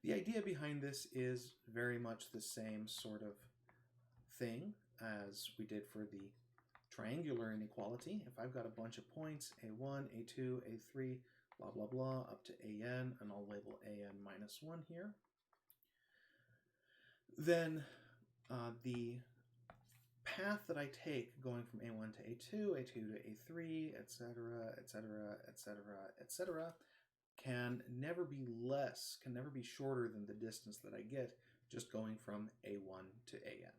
The idea behind this is very much the same sort of thing as we did for the triangular inequality. If I've got a bunch of points, A1, A2, A3, blah, blah, blah, up to AN, and I'll label AN minus 1 here, then the path that I take going from A1 to A2, A2 to A3, etc., can never be less, can never be shorter than the distance that I get just going from A1 to AN.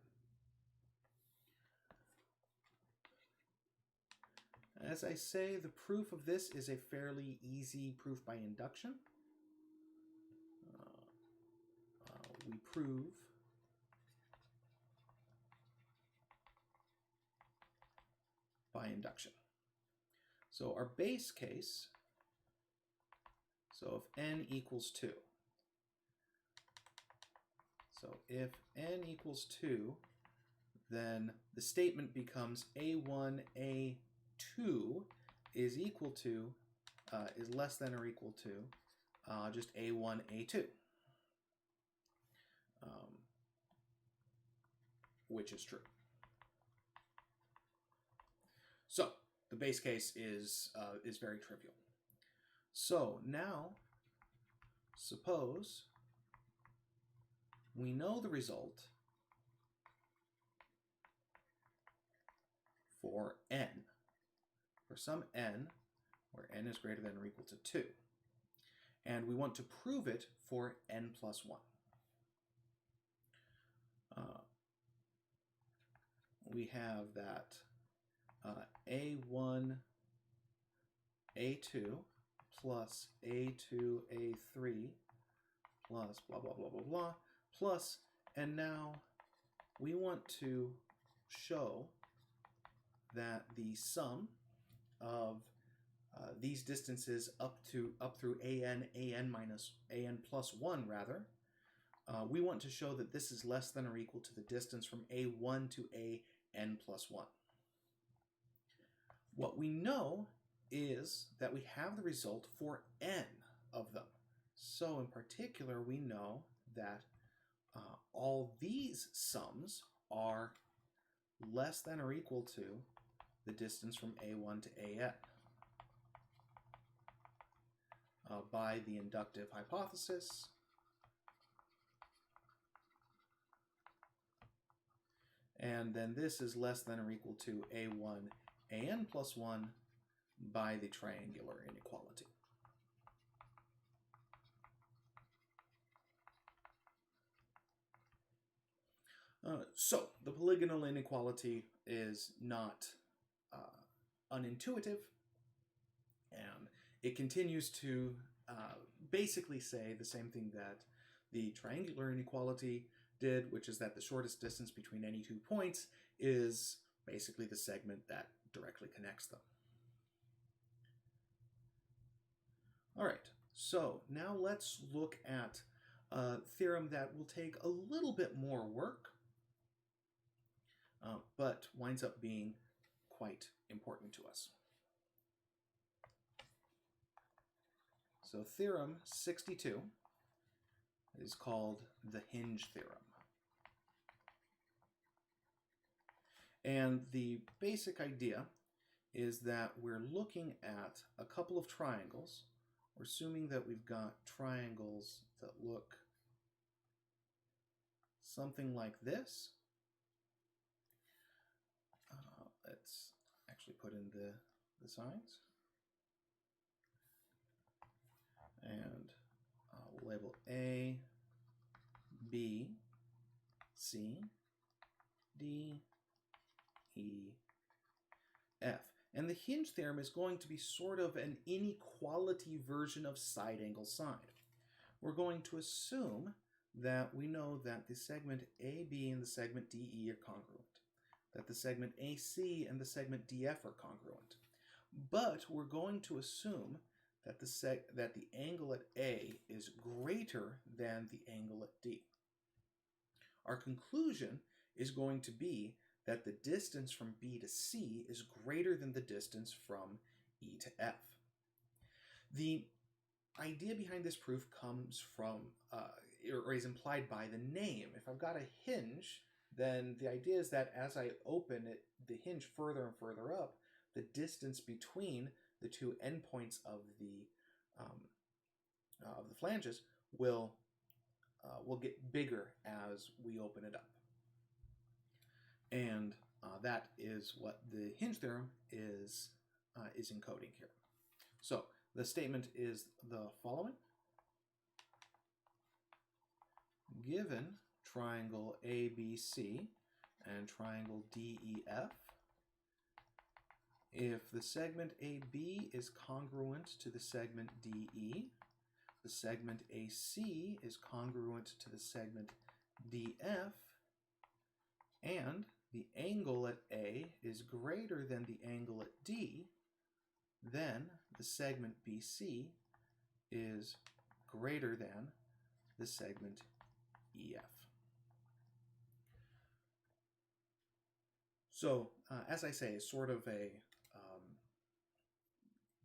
As I say, the proof of this is a fairly easy proof by induction. We prove by induction. So our base case, so if n equals 2. So if n equals 2, then the statement becomes A1, A2 is equal to, is less than or equal to just A1, A2, which is true. So the base case is very trivial. So now, suppose we know the result for n, for some n where n is greater than or equal to 2. And we want to prove it for n plus 1. We have that A1, A2 plus A2, A3 plus blah, blah, blah, blah, blah, plus, and now we want to show that the sum of these distances up through AN plus 1 rather, we want to show that this is less than or equal to the distance from A1 to AN plus 1. What we know is that we have the result for n of them. So in particular, we know that all these sums are less than or equal to the distance from A1 to AN by the inductive hypothesis. And then this is less than or equal to A1 AN plus 1 by the triangular inequality. So the polygonal inequality is not unintuitive, and it continues to basically say the same thing that the triangular inequality did, which is that the shortest distance between any two points is basically the segment that directly connects them. All right, so now let's look at a theorem that will take a little bit more work, but winds up being quite important to us. So theorem 62 is called the Hinge Theorem. And the basic idea is that we're looking at a couple of triangles. We're assuming that we've got triangles that look something like this. Let's actually put in the signs. And we'll label A, B, C, D, E, F. And the Hinge theorem is going to be sort of an inequality version of side angle side. We're going to assume that we know that the segment AB and the segment DE are congruent, that the segment AC and the segment DF are congruent. But we're going to assume that the angle at A is greater than the angle at D. Our conclusion is going to be that the distance from B to C is greater than the distance from E to F. The idea behind this proof comes from, or is implied by the name. If I've got a hinge, then the idea is that as I open it, the hinge further and further up, the distance between the two endpoints of the flanges will get bigger as we open it up. And that is what the Hinge theorem is encoding here. So the statement is the following. Given triangle ABC and triangle DEF, if the segment AB is congruent to the segment DE, the segment AC is congruent to the segment DF, and the angle at A is greater than the angle at D, then the segment BC is greater than the segment EF. So, as I say, it's sort of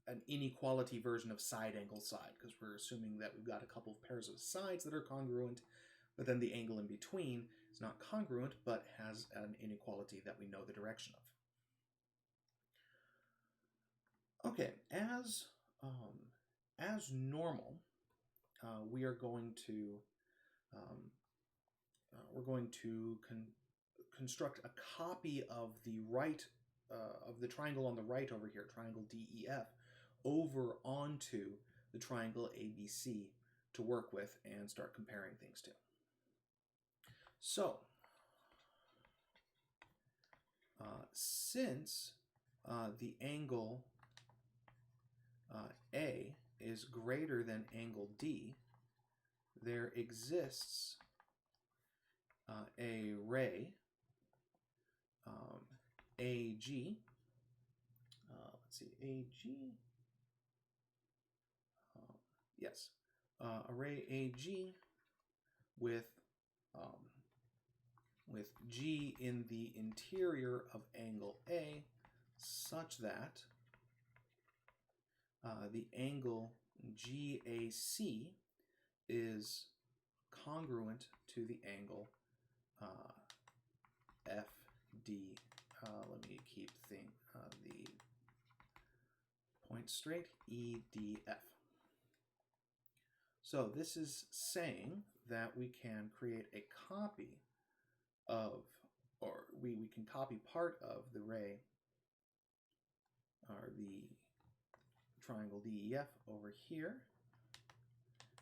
an inequality version of side angle side, because we're assuming that we've got a couple of pairs of sides that are congruent, but then the angle in between is not congruent, but has an inequality that we know the direction of. Okay, as normal, we are going to construct a copy of the right of the triangle on the right over here, triangle DEF, over onto the triangle ABC to work with and start comparing things to. So, since the angle A is greater than angle D, there exists a ray AG. Let's see, AG. Yes, array AG with G in the interior of angle A, such that the angle GAC is congruent to the angle FD. Let me keep the point straight, EDF. So this is saying that we can create a copy of, or we can copy part of the ray, or the triangle DEF over here.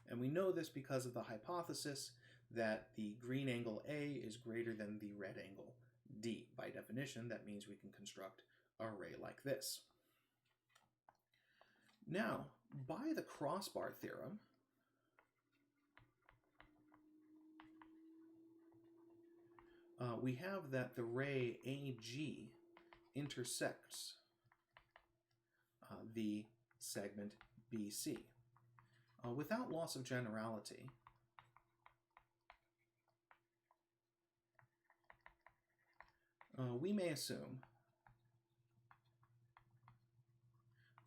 And we know this because of the hypothesis that the green angle A is greater than the red angle D. By definition, that means we can construct an array like this. Now, by the crossbar theorem, we have that the ray AG intersects the segment BC. Without loss of generality, we may assume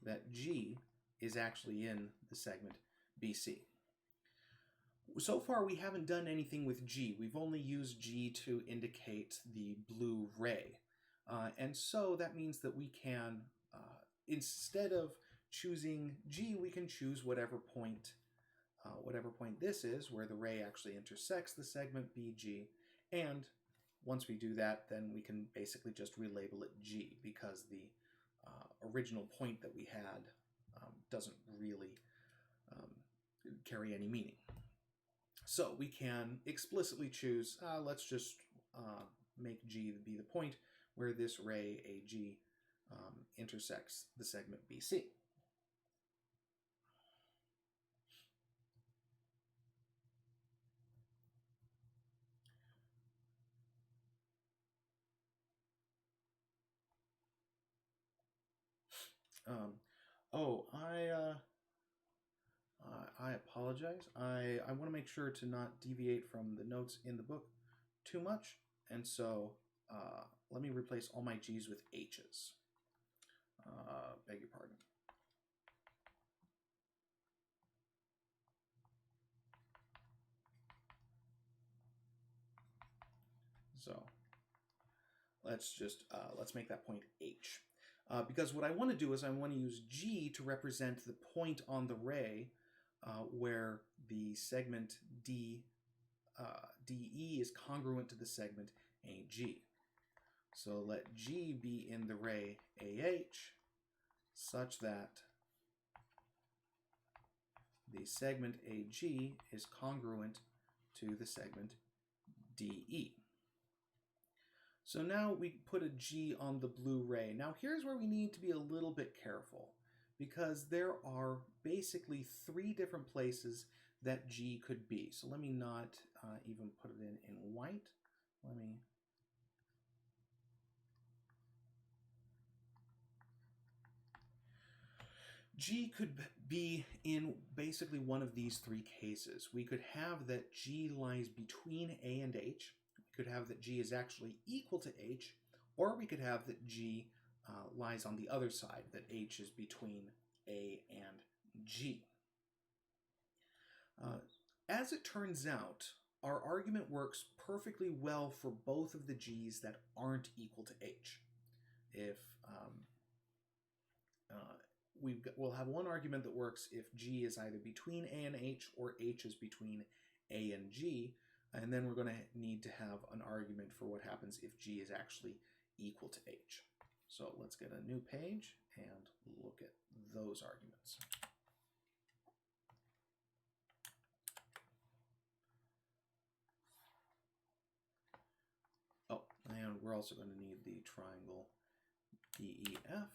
that G is actually in the segment BC. So far, we haven't done anything with G. We've only used G to indicate the blue ray. And so that means that we can, instead of choosing G, we can choose whatever point this is, where the ray actually intersects the segment BG. And once we do that, then we can basically just relabel it G, because the original point that we had doesn't really carry any meaning. So we can explicitly choose, let's just make G be the point where this ray AG intersects the segment BC. I apologize. I want to make sure to not deviate from the notes in the book too much, and so let me replace all my G's with H's. Beg your pardon. So let's make that point H. Because what I want to do is I want to use G to represent the point on the ray where the segment DE is congruent to the segment AG. So let G be in the ray AH such that the segment AG is congruent to the segment DE. So now we put a G on the blue ray. Now here's where we need to be a little bit careful, because there are basically 3 different places that G could be. So let me not even put it in white. G could be in basically one of these 3 cases. We could have that G lies between A and H. We could have that G is actually equal to H, or we could have that G lies on the other side, that H is between A and G. As it turns out, our argument works perfectly well for both of the G's that aren't equal to H. If we'll have one argument that works if G is either between A and H or H is between A and G, and then we're going to need to have an argument for what happens if G is actually equal to H. So let's get a new page and look at those arguments. Oh, and we're also going to need the triangle DEF.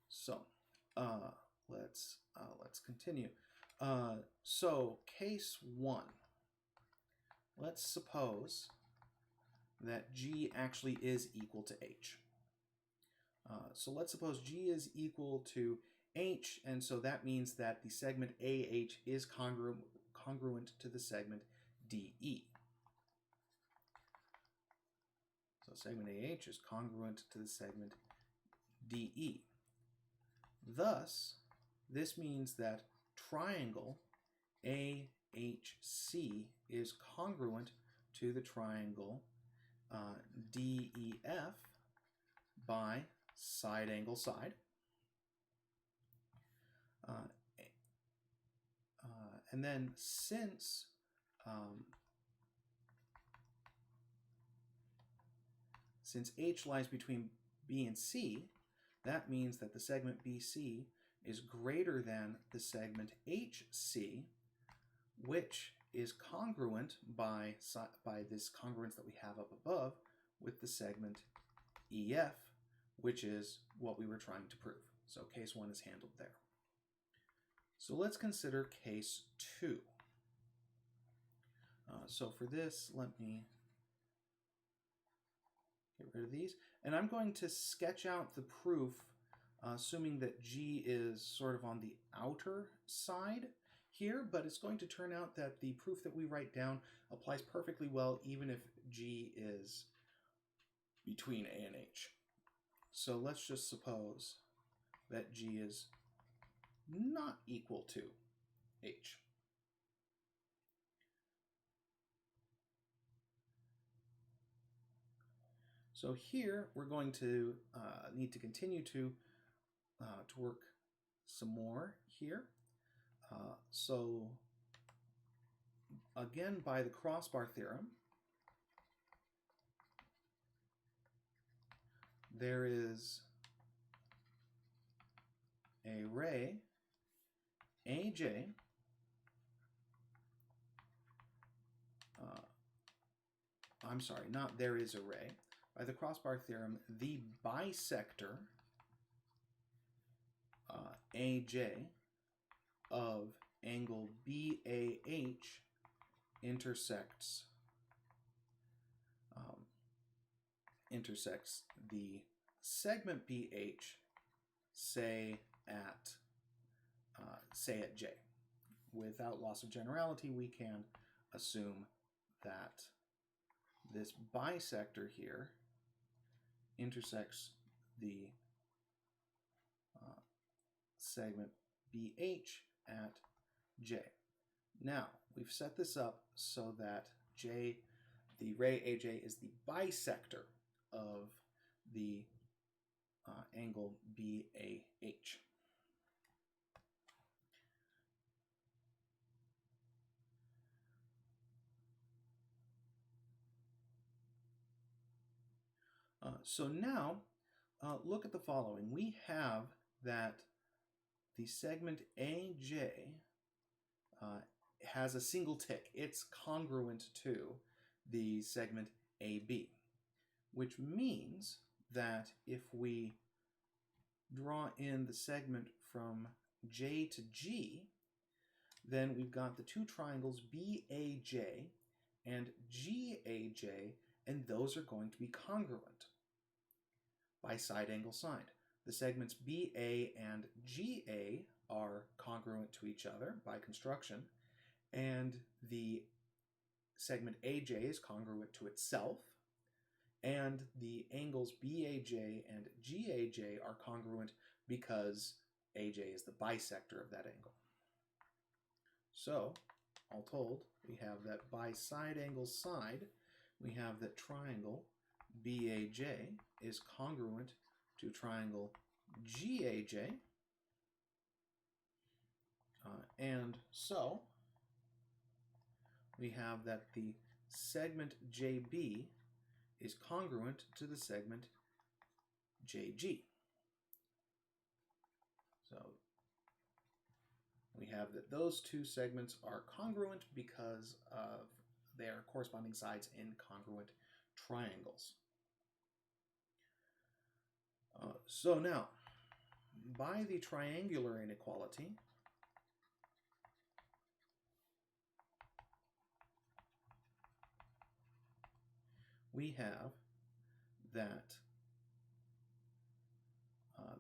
So let's continue. So case 1. Let's suppose that G actually is equal to H. So let's suppose G is equal to H, and so that means that the segment AH is congruent to the segment DE. So segment AH is congruent to the segment DE. Thus, this means that triangle AHC is congruent to the triangle DEF by side angle side. And then since H lies between B and C, that means that the segment BC is greater than the segment HC, which is congruent by this congruence that we have up above with the segment EF, which is what we were trying to prove. So case 1 is handled there. So let's consider case 2. So for this, let me get rid of these. And I'm going to sketch out the proof, assuming that G is sort of on the outer side here, but it's going to turn out that the proof that we write down applies perfectly well even if G is between A and H. So let's just suppose that G is not equal to H. So here we're going to need to continue to work some more here. So again, by the crossbar theorem, there is a ray AJ I'm sorry, not there is a ray. By the crossbar theorem, the bisector AJ of angle BAH intersects intersects the segment BH, say at J. Without loss of generality, we can assume that this bisector here intersects the segment BH at J. Now, we've set this up so that J, the ray AJ, is the bisector of the angle BAH. So now, look at the following. We have that the segment AJ has a single tick. It's congruent to the segment AB, which means that if we draw in the segment from J to G, then we've got the two triangles BAJ and GAJ, and those are going to be congruent by side angle side. The segments BA and GA are congruent to each other by construction, and the segment AJ is congruent to itself, and the angles BAJ and GAJ are congruent because AJ is the bisector of that angle. So, all told, we have that by side angle side, we have that triangle BAJ is congruent to triangle GAJ, and so we have that the segment JB is congruent to the segment JG. So we have that those two segments are congruent because of their corresponding sides in congruent triangles. So now, by the triangular inequality, we have that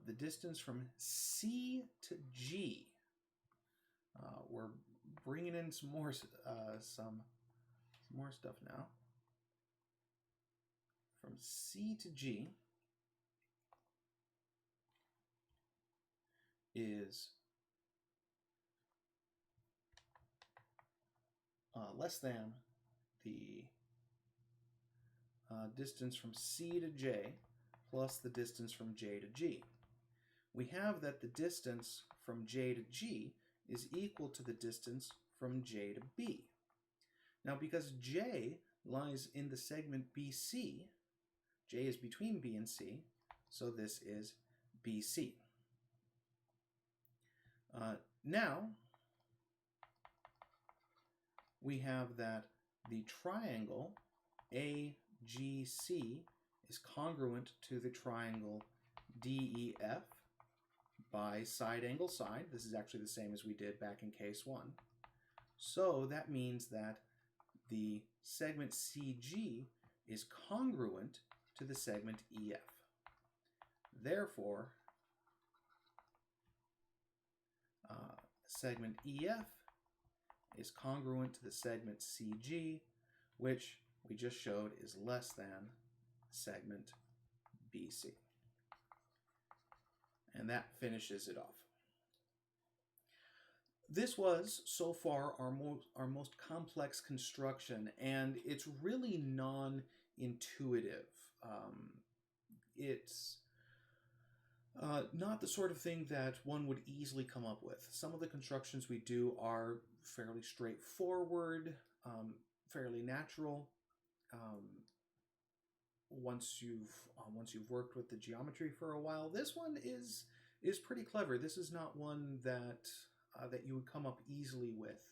the distance from C to G, we're bringing in some more stuff now. From C to G is less than the distance from C to J plus the distance from J to G. We have that the distance from J to G is equal to the distance from J to B. Now, because J lies in the segment BC, J is between B and C, so this is BC. Now, we have that the triangle AGC is congruent to the triangle DEF by side angle side. This is actually the same as we did back in case 1. So that means that the segment CG is congruent to the segment EF. Therefore, segment EF is congruent to the segment CG, which we just showed is less than segment BC. And that finishes it off. This was, so far, our most complex construction, and it's really non-intuitive. It's not the sort of thing that one would easily come up with. Some of the constructions we do are fairly straightforward, fairly natural. Once you've worked with the geometry for a while, this one is pretty clever. This is not one that you would come up easily with,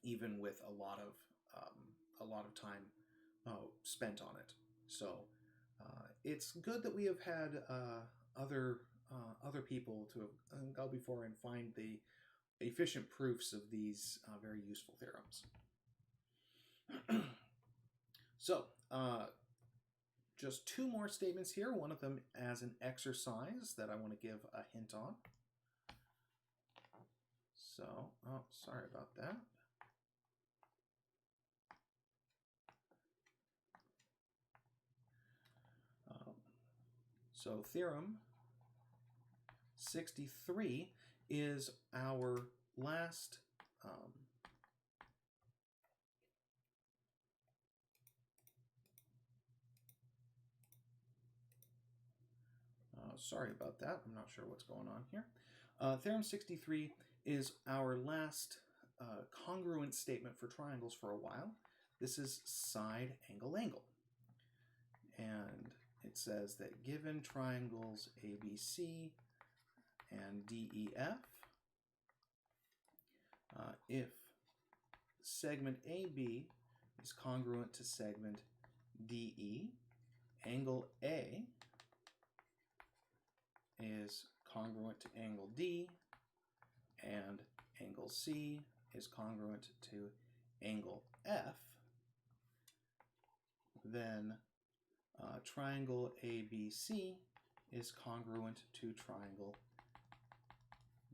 even with a lot of time spent on it. So it's good that we have had other people to go before and find the efficient proofs of these very useful theorems. So just two more statements here, one of them as an exercise that I want to give a hint on. So, oh, sorry about that. So theorem 63 is our last sorry about that. I'm not sure what's going on here. Theorem 63 is our last congruent statement for triangles for a while. This is side angle angle. And it says that given triangles ABC and DEF, if segment AB is congruent to segment DE, angle A is congruent to angle D, and angle C is congruent to angle F, then triangle ABC is congruent to triangle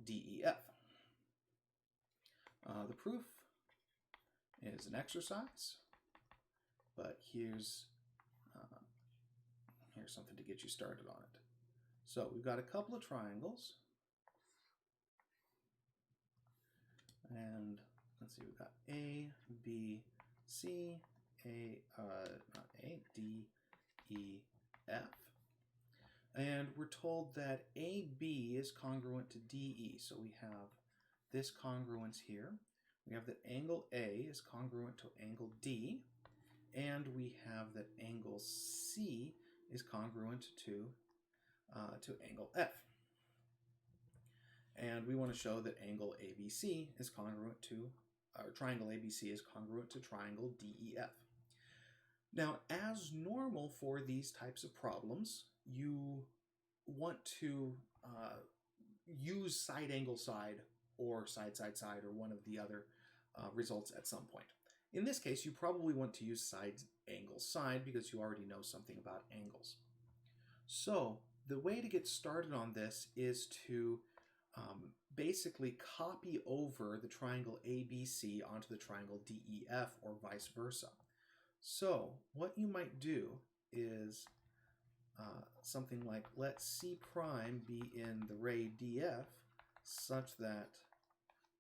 DEF. The proof is an exercise, but here's something to get you started on it. So we've got a couple of triangles, and let's see, we've got A, B, C, not A, D, E, F. And we're told that AB is congruent to DE. So we have this congruence here. We have that angle A is congruent to angle D. And we have that angle C is congruent to angle F. And we want to show that angle ABC is congruent to, or triangle ABC is congruent to triangle DEF. Now, as normal for these types of problems, you want to use side angle side or side side side or one of the other results at some point. In this case, you probably want to use side angle side because you already know something about angles. So the way to get started on this is to basically copy over the triangle ABC onto the triangle DEF or vice versa. So what you might do is something like, let C prime be in the ray DF such that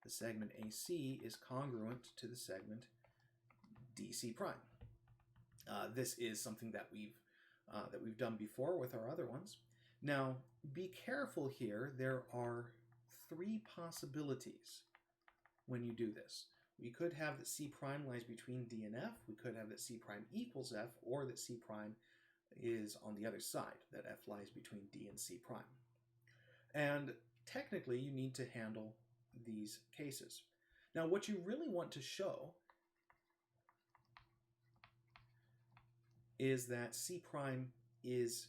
the segment AC is congruent to the segment DC prime. This is something that we've done before with our other ones. Now, be careful here. There are three possibilities when you do this. We could have that C prime lies between D and F. We could have that C prime equals F, or that C prime is on the other side, that F lies between D and C prime. And technically, you need to handle these cases. Now, what you really want to show is that C prime is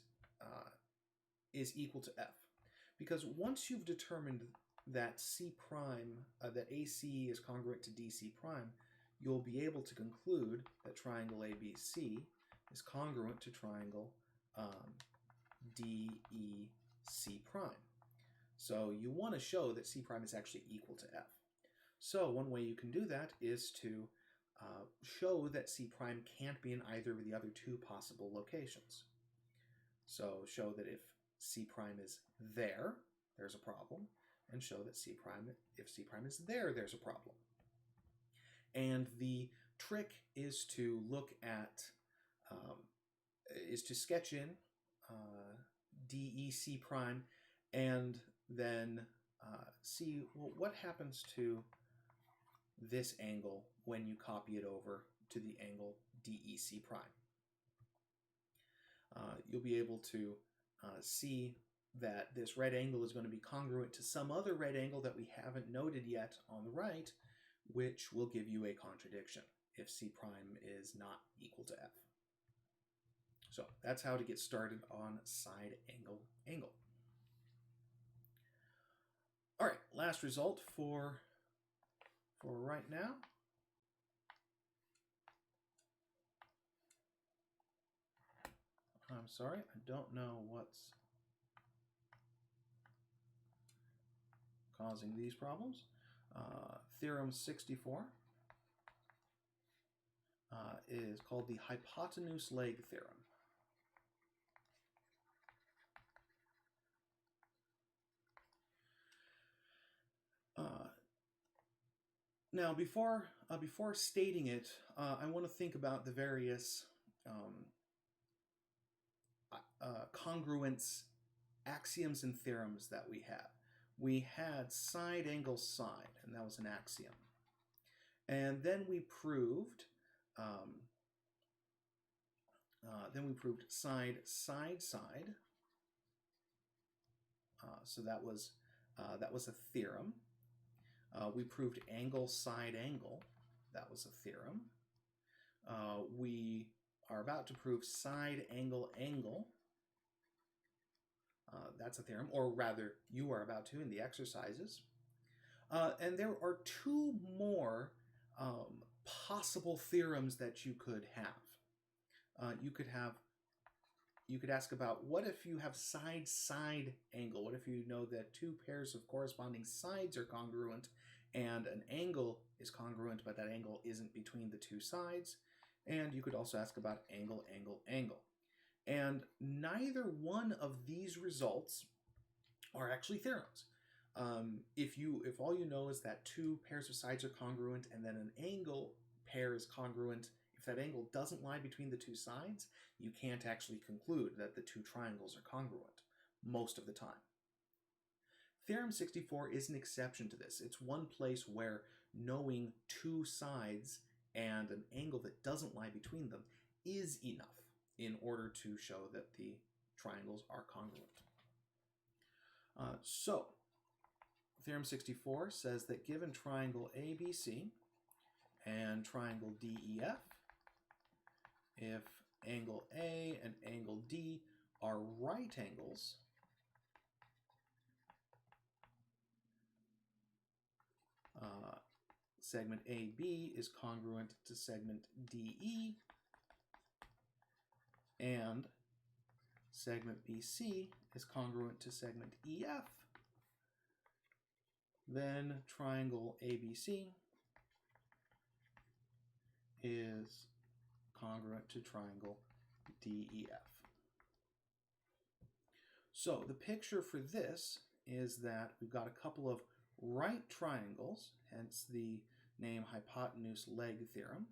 equal to F. Because once you've determined that C prime, that AC is congruent to DC prime, you'll be able to conclude that triangle ABC is congruent to triangle DEC prime. So you want to show that C prime is actually equal to F. So one way you can do that is to show that C prime can't be in either of the other two possible locations. So show that if C prime is there, there's a problem, and show that C prime, if C prime is there, there's a problem. And the trick is to look at, is to sketch in DEC prime and then see, well, what happens to this angle when you copy it over to the angle DEC prime. You'll be able to see that this red angle is going to be congruent to some other red angle that we haven't noted yet on the right, which will give you a contradiction if C prime is not equal to F. So that's how to get started on side angle angle. All right, last result for right now. I'm sorry, I don't know what's causing these problems. Theorem 64 is called the Hypotenuse-Leg Theorem. Now, before stating it, I want to think about the various congruence axioms and theorems that we have. We had side angle side, and that was an axiom. And then we proved side side side. So that was a theorem. We proved angle side angle. That was a theorem. We are about to prove side angle angle. That's a theorem, or rather, you are about to in the exercises. And there are two more possible theorems that you could have. You could ask about, what if you have side-side angle? What if you know that two pairs of corresponding sides are congruent and an angle is congruent, but that angle isn't between the two sides? And you could also ask about angle, angle, angle. And neither one of these results are actually theorems. If all you know is that two pairs of sides are congruent and then an angle pair is congruent, if that angle doesn't lie between the two sides, you can't actually conclude that the two triangles are congruent most of the time. Theorem 64 is an exception to this. It's one place where knowing two sides and an angle that doesn't lie between them is enough in order to show that the triangles are congruent. So, Theorem 64 says that given triangle ABC and triangle DEF, if angle A and angle D are right angles, segment AB is congruent to segment DE, and segment BC is congruent to segment EF, then triangle ABC is congruent to triangle DEF. So the picture for this is that we've got a couple of right triangles, hence the name Hypotenuse-Leg Theorem.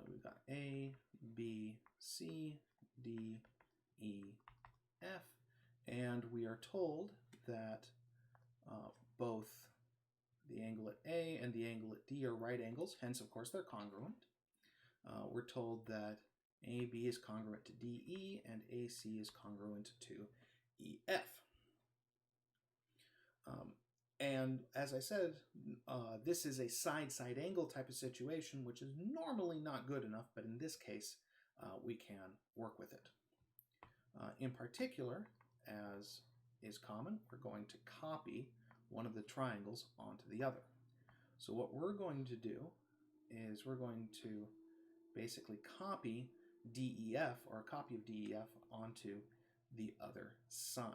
We've got A, B, C, D, E, F, and we are told that both the angle at A and the angle at D are right angles, hence, of course, they're congruent. We're told that AB is congruent to DE and AC is congruent to EF. And as I said, this is a side-side angle type of situation, which is normally not good enough, but in this case, we can work with it. In particular, as is common, we're going to copy one of the triangles onto the other. So what we're going to do is we're going to basically copy DEF, or a copy of DEF, onto the other side.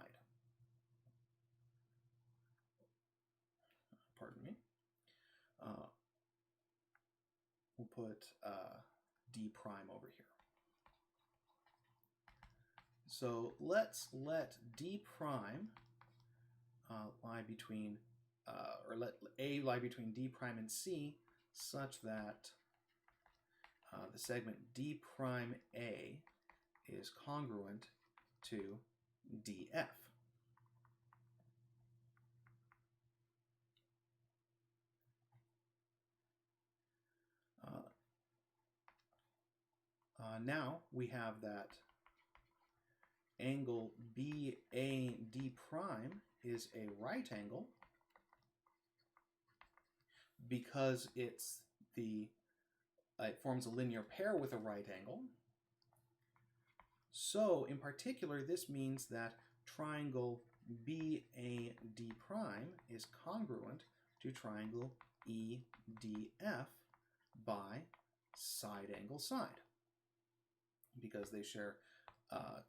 Pardon me. We'll put D prime over here. So let's let D prime lie between, or let A lie between D prime and C, such that the segment D prime A is congruent to DF. Now we have that angle BAD prime is a right angle because it forms a linear pair with a right angle. So in particular, this means that triangle BAD prime is congruent to triangle EDF by side angle side, because they share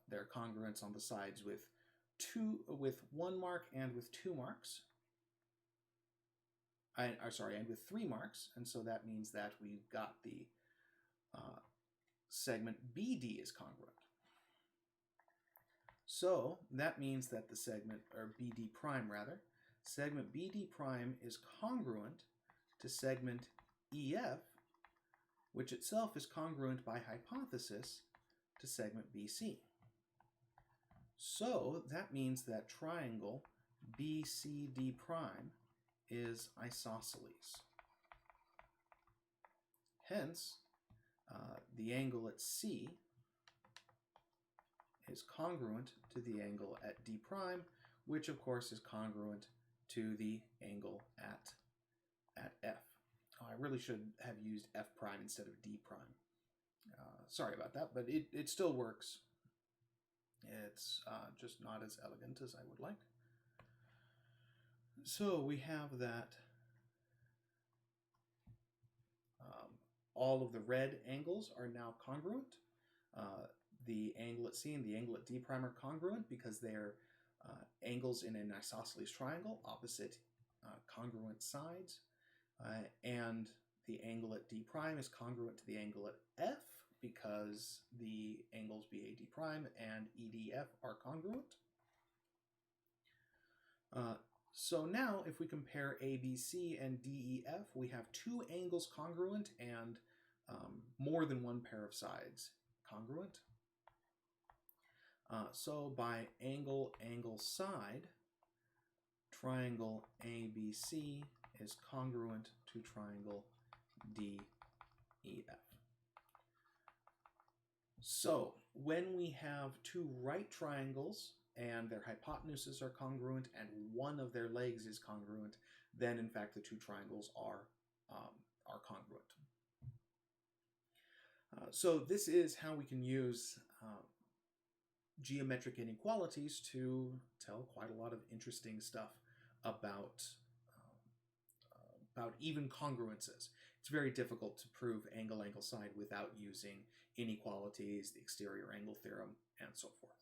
their congruence on the sides with one mark and with 2 marks. And with 3 marks, and so that means that we've got the segment BD is congruent. So that means that the segment, or BD prime rather, segment BD prime is congruent to segment EF, which itself is congruent by hypothesis to segment BC. So that means that triangle BCD prime is isosceles. Hence, the angle at C is congruent to the angle at D prime, which of course is congruent to the angle at F. Oh, I really should have used F prime instead of D prime. Sorry about that, but it still works. It's just not as elegant as I would like. So we have that all of the red angles are now congruent. The angle at C and the angle at D prime are congruent because they're angles in an isosceles triangle, opposite congruent sides. And the angle at D prime is congruent to the angle at F because the angles BAD prime and EDF are congruent. So now if we compare ABC and DEF, we have 2 angles congruent and more than 1 pair of sides congruent. So by angle, side, triangle ABC is congruent to triangle DEF. So when we have 2 right triangles and their hypotenuses are congruent and one of their legs is congruent, then in fact the 2 triangles are congruent. So this is how we can use geometric inequalities to tell quite a lot of interesting stuff about even congruences. It's very difficult to prove angle, side without using inequalities, the exterior angle theorem, and so forth.